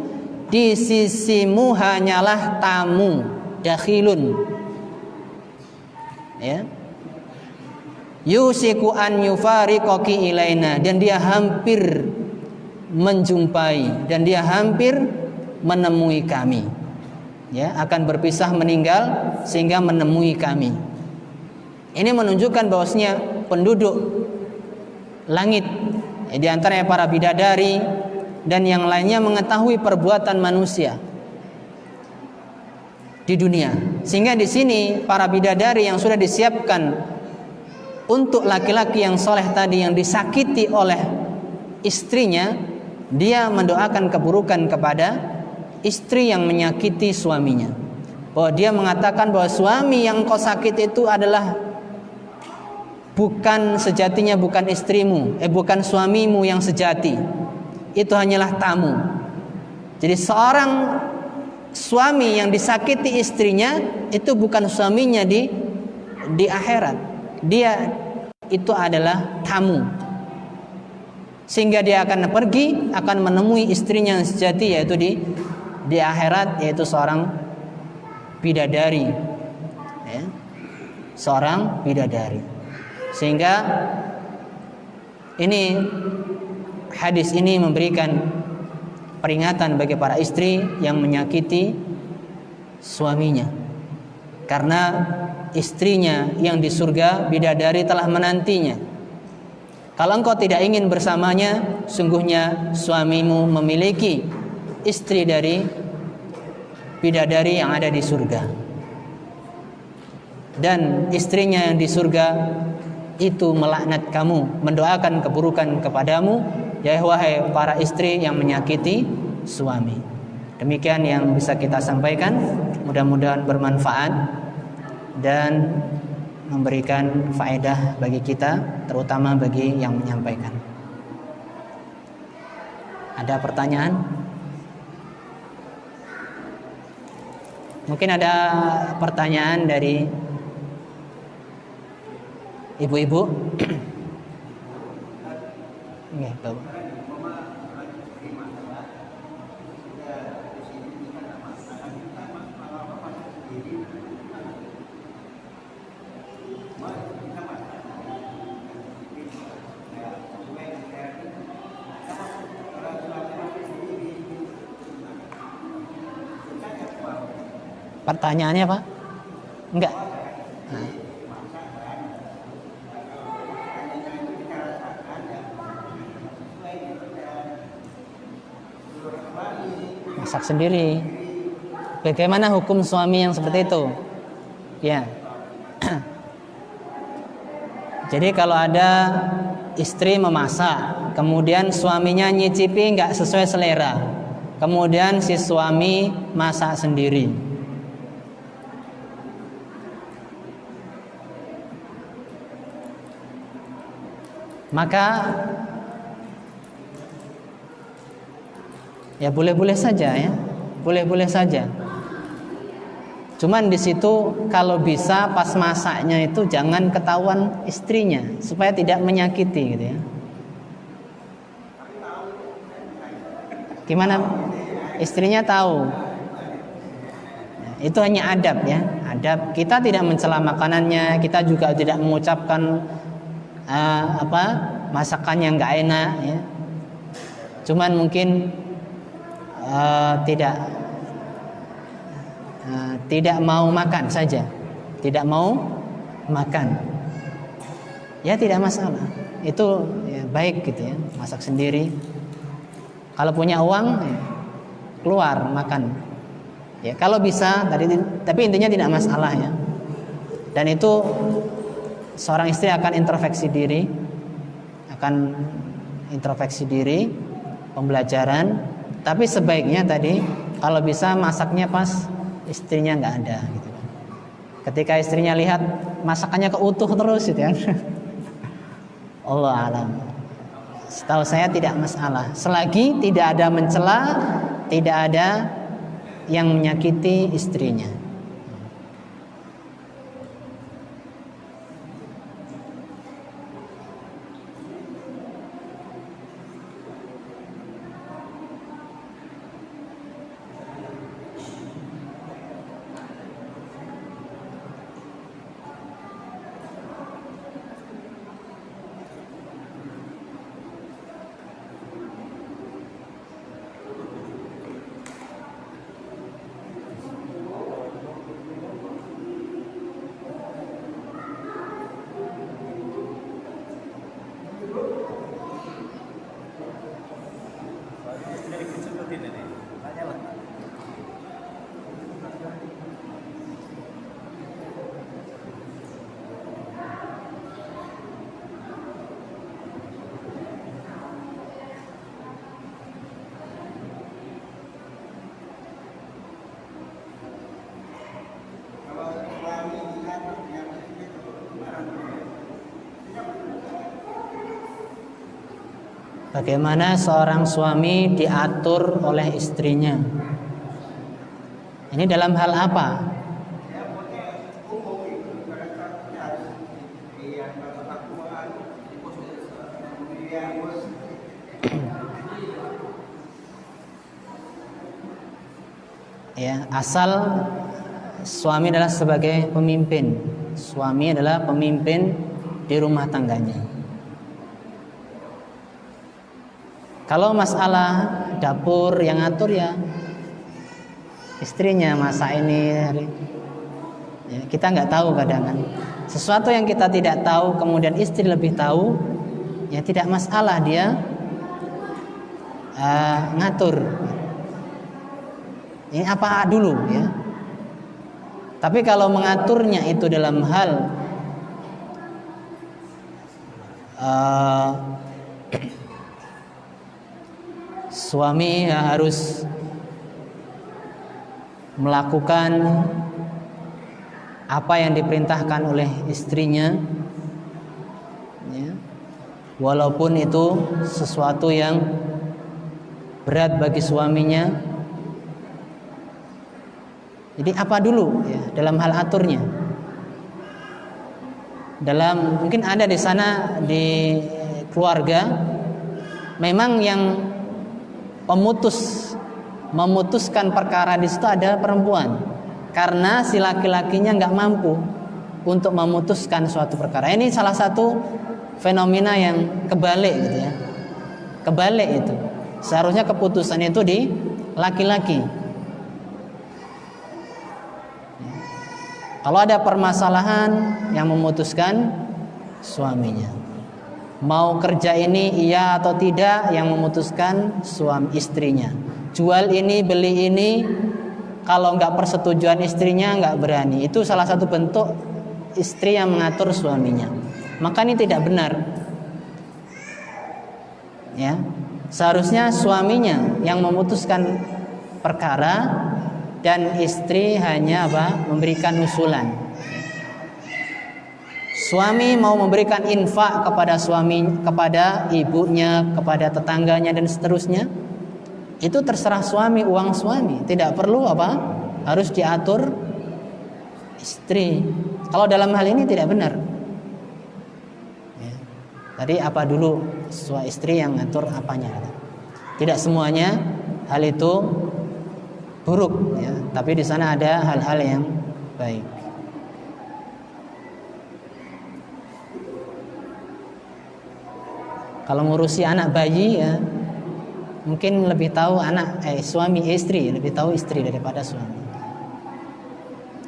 di sisimu hanyalah tamu, dakhilun. Ya. Yusiku an yufariqaki ilaina, dan dia hampir menjumpai dan dia hampir menemui kami. Ya, akan berpisah meninggal sehingga menemui kami. Ini menunjukkan bahwasanya penduduk langit, di antaranya para bidadari dan yang lainnya mengetahui perbuatan manusia di dunia. Sehingga di sini para bidadari yang sudah disiapkan untuk laki-laki yang soleh tadi yang disakiti oleh istrinya, dia mendoakan keburukan kepada istri yang menyakiti suaminya. Bahwa dia mengatakan bahwa suami yang kau sakit itu adalah bukan sejatinya, bukan istrimu, bukan suamimu yang sejati. Itu hanyalah tamu. Jadi seorang suami yang disakiti istrinya itu bukan suaminya di akhirat. Dia itu adalah tamu. Sehingga dia akan pergi, akan menemui istrinya yang sejati, yaitu di akhirat, yaitu seorang bidadari. Ya. Seorang bidadari. Sehingga ini hadis ini memberikan peringatan bagi para istri yang menyakiti suaminya, karena istrinya yang di surga bidadari telah menantinya. Kalau engkau tidak ingin bersamanya, sungguhnya suamimu memiliki istri dari bidadari yang ada di surga, dan istrinya yang di surga itu melaknat kamu, mendoakan keburukan kepadamu, ya wahai para istri yang menyakiti suami. Demikian yang bisa kita sampaikan, mudah-mudahan bermanfaat dan memberikan faedah bagi kita, terutama bagi yang menyampaikan. Ada pertanyaan? Mungkin ada pertanyaan dari ibu-ibu. Pertanyaannya Pak? Enggak. Masak sendiri. Bagaimana hukum suami yang seperti itu? Ya. Jadi kalau ada istri memasak, kemudian suaminya nyicipi nggak sesuai selera, kemudian si suami masak sendiri, maka ya boleh-boleh saja, ya boleh-boleh saja. Cuman di situ kalau bisa pas masaknya itu jangan ketahuan istrinya, supaya tidak menyakiti gitu ya. Gimana? Istrinya tahu. Itu hanya adab ya, adab. Kita tidak mencela makanannya, kita juga tidak mengucapkan masakannya nggak enak ya. Cuman mungkin tidak mau makan saja, tidak mau makan, ya tidak masalah, itu ya, baik gitu ya, masak sendiri. Kalau punya uang ya, keluar makan, ya kalau bisa tadi, tapi intinya tidak masalah ya. Dan itu seorang istri akan introspeksi diri, pembelajaran. Tapi sebaiknya tadi kalau bisa masaknya pas istrinya nggak ada gitu. Ketika istrinya lihat masakannya keutuh terus gitu ya. Allah alam. Setahu saya tidak masalah, selagi tidak ada mencela, tidak ada yang menyakiti istrinya. Bagaimana seorang suami diatur oleh istrinya? Ini dalam hal apa? Ya, asal suami adalah sebagai pemimpin. Suami adalah pemimpin di rumah tangganya. Kalau masalah dapur yang ngatur ya istrinya, masak ini ya, kita nggak tahu kadang kan. Sesuatu yang kita tidak tahu kemudian istri lebih tahu, ya tidak masalah dia ngatur. Ini apa dulu ya. Tapi kalau mengaturnya itu dalam hal suami harus melakukan apa yang diperintahkan oleh istrinya, ya, walaupun itu sesuatu yang berat bagi suaminya. Jadi apa dulu ya dalam hal aturnya? Dalam mungkin ada di sana di keluarga memang yang memutuskan perkara di situ ada perempuan, karena si laki-lakinya nggak mampu untuk memutuskan suatu perkara. Ini salah satu fenomena yang kebalik gitu ya. Kebalik itu. Seharusnya keputusan itu di laki-laki. Kalau ada permasalahan yang memutuskan suaminya. Mau kerja ini iya atau tidak yang memutuskan suami istrinya. Jual ini beli ini kalau nggak persetujuan istrinya nggak berani. Itu salah satu bentuk istri yang mengatur suaminya. Maka ini tidak benar. Ya, seharusnya suaminya yang memutuskan perkara dan istri hanya memberikan usulan. Suami mau memberikan infak kepada kepada ibunya, kepada tetangganya dan seterusnya, itu terserah suami, uang suami, tidak perlu harus diatur istri. Kalau dalam hal ini tidak benar. Ya. Tadi apa dulu suami istri yang ngatur apanya? Tidak semuanya hal itu buruk, ya. Tapi di sana ada hal-hal yang baik. Kalau ngurusi anak bayi ya mungkin lebih tahu suami istri, lebih tahu istri daripada suami.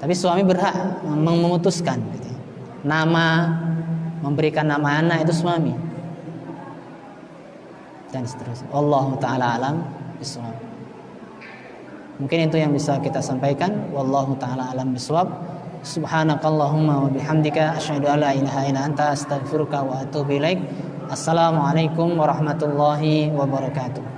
Tapi suami berhak memutuskan gitu. Memberikan nama anak itu suami. Dan seterusnya. Wallahu taala alam bishawab. Mungkin itu yang bisa kita sampaikan. Wallahu taala alam bishawab. Subhanakallahumma wa bihamdika asyhadu an la ilaha illa anta astaghfiruka wa atubu ilaik. Assalamualaikum warahmatullahi wabarakatuh.